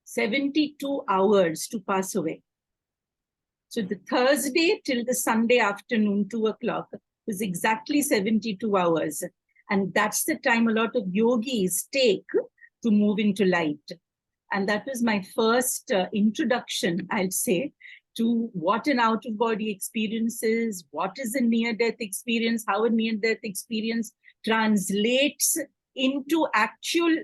Speaker 1: 72 hours to pass away. So the Thursday till the Sunday afternoon, 2 o'clock, was exactly 72 hours. And that's the time a lot of yogis take to move into light. And that was my first introduction, I'd say, to what an out-of-body experience is, what is a near-death experience, how a near-death experience translates into actual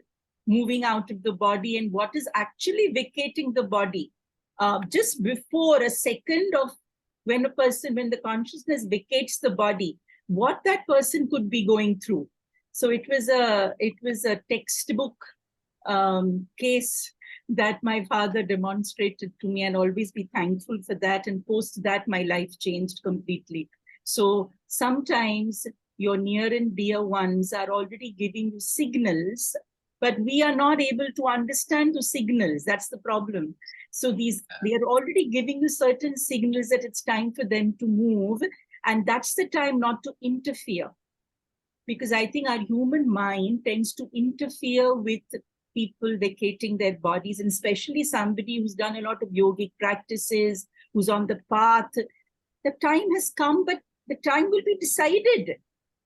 Speaker 1: moving out of the body, and what is actually vacating the body. Just before a second of when the consciousness vacates the body, what that person could be going through. So it was a textbook case that my father demonstrated to me, and always be thankful for that. And post that, my life changed completely. So sometimes your near and dear ones are already giving you signals, but we are not able to understand the signals. That's the problem. So they are already giving you certain signals that it's time for them to move. And that's the time not to interfere. Because I think our human mind tends to interfere with people vacating their bodies, and especially somebody who's done a lot of yogic practices, who's on the path. The time has come, but the time will be decided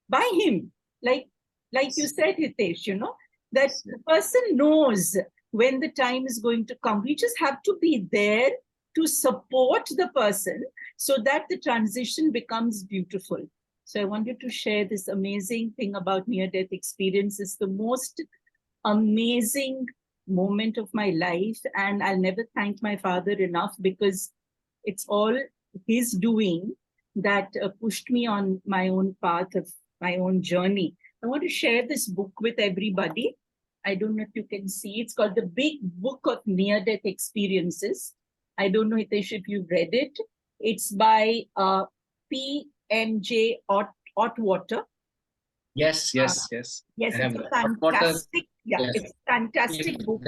Speaker 1: by him. Like you said, Hitesh, that the person knows when the time is going to come. We just have to be there to support the person so that the transition becomes beautiful. So I wanted to share this amazing thing about near-death experience. It's the most amazing moment of my life, and I'll never thank my father enough, because it's all his doing that pushed me on my own path of my own journey. I want to share this book with everybody. I don't know if you can see. It's called The Big Book of Near-Death Experiences. I don't know, Hitesh, if you've read it. It's by P.M.J. Otwater.
Speaker 2: Yes.
Speaker 1: Yes, it's a fantastic, it's a fantastic book.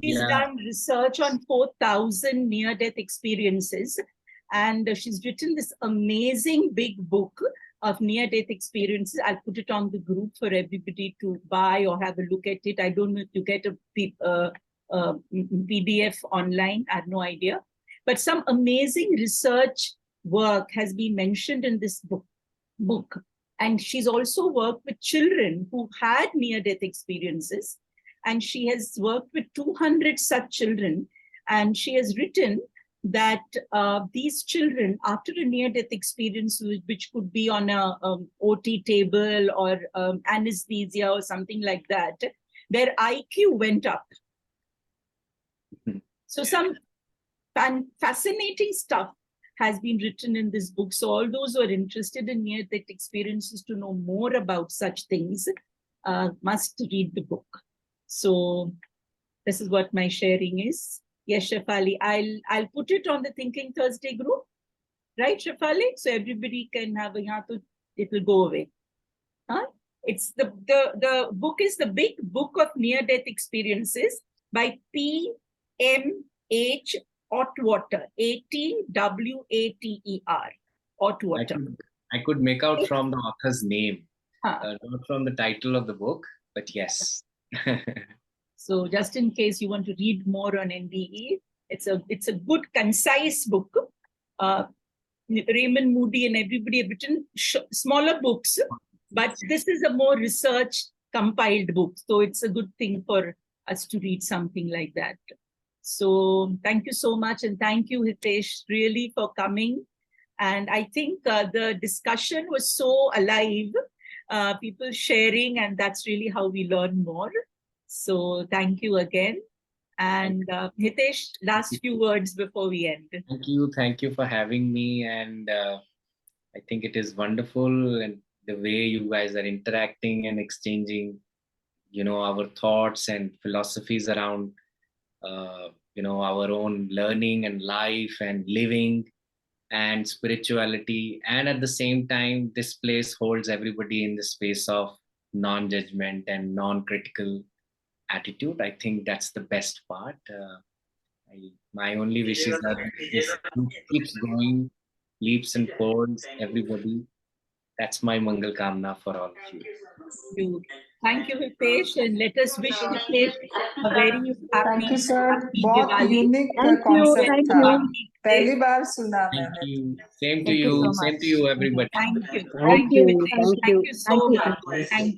Speaker 1: She's done research on 4,000 near-death experiences, and she's written this amazing big book of near-death experiences. I'll put it on the group for everybody to buy or have a look at it. I don't know if you get a PDF online. I have no idea. But some amazing research work has been mentioned in this book. And she's also worked with children who had near-death experiences. And she has worked with 200 such children. And she has written that these children, after a near-death experience, which could be on a OT table or anesthesia or something like that, their IQ went up. So some fascinating stuff has been written in this book. So all those who are interested in near-death experiences to know more about such things must read the book. So this is what my sharing is. Yes, Shefali, I'll put it on the Thinking Thursday group, right, Shefali? So everybody can have a it will go away. Huh? It's the book is The Big Book of Near-Death Experiences by P.M.H. Otwater, A.T.W.A.T.E.R. Otwater.
Speaker 2: I could make out from the author's name, not from the title of the book, but yes.
Speaker 1: So just in case you want to read more on NDE, it's a good, concise book. Raymond Moody and everybody have written smaller books, but this is a more research compiled book. So it's a good thing for us to read something like that. So thank you so much. And thank you, Hitesh, really for coming. And I think the discussion was so alive, people sharing, and that's really how we learn more. So thank you again. And Hitesh, last few words before we end.
Speaker 2: Thank you for having me. And I think it is wonderful, and the way you guys are interacting and exchanging, our thoughts and philosophies around, our own learning and life and living and spirituality. And at the same time, this place holds everybody in the space of non-judgment and non-critical attitude. I think that's the best part. My only wishes are that this keeps going, leaps and folds, everybody. That's my Mangal Kamna for all of you.
Speaker 1: Thank you, Hitesh, and let us wish Hitesh a very happy,
Speaker 8: Thank you, sir.
Speaker 1: happy
Speaker 8: बहुत
Speaker 1: Diwali.
Speaker 8: Unique
Speaker 3: Thank you,
Speaker 8: concept
Speaker 3: thank
Speaker 8: था
Speaker 3: you.
Speaker 8: पहली बार सुना
Speaker 2: Thank
Speaker 8: मैंने
Speaker 2: you. Same to
Speaker 6: Thank you
Speaker 2: you.
Speaker 6: so
Speaker 2: Same
Speaker 6: much.
Speaker 2: to you, everybody.
Speaker 1: Thank you.
Speaker 3: Thank you,
Speaker 1: Hitesh.
Speaker 3: thank you.
Speaker 1: Thank you so much. Thank you.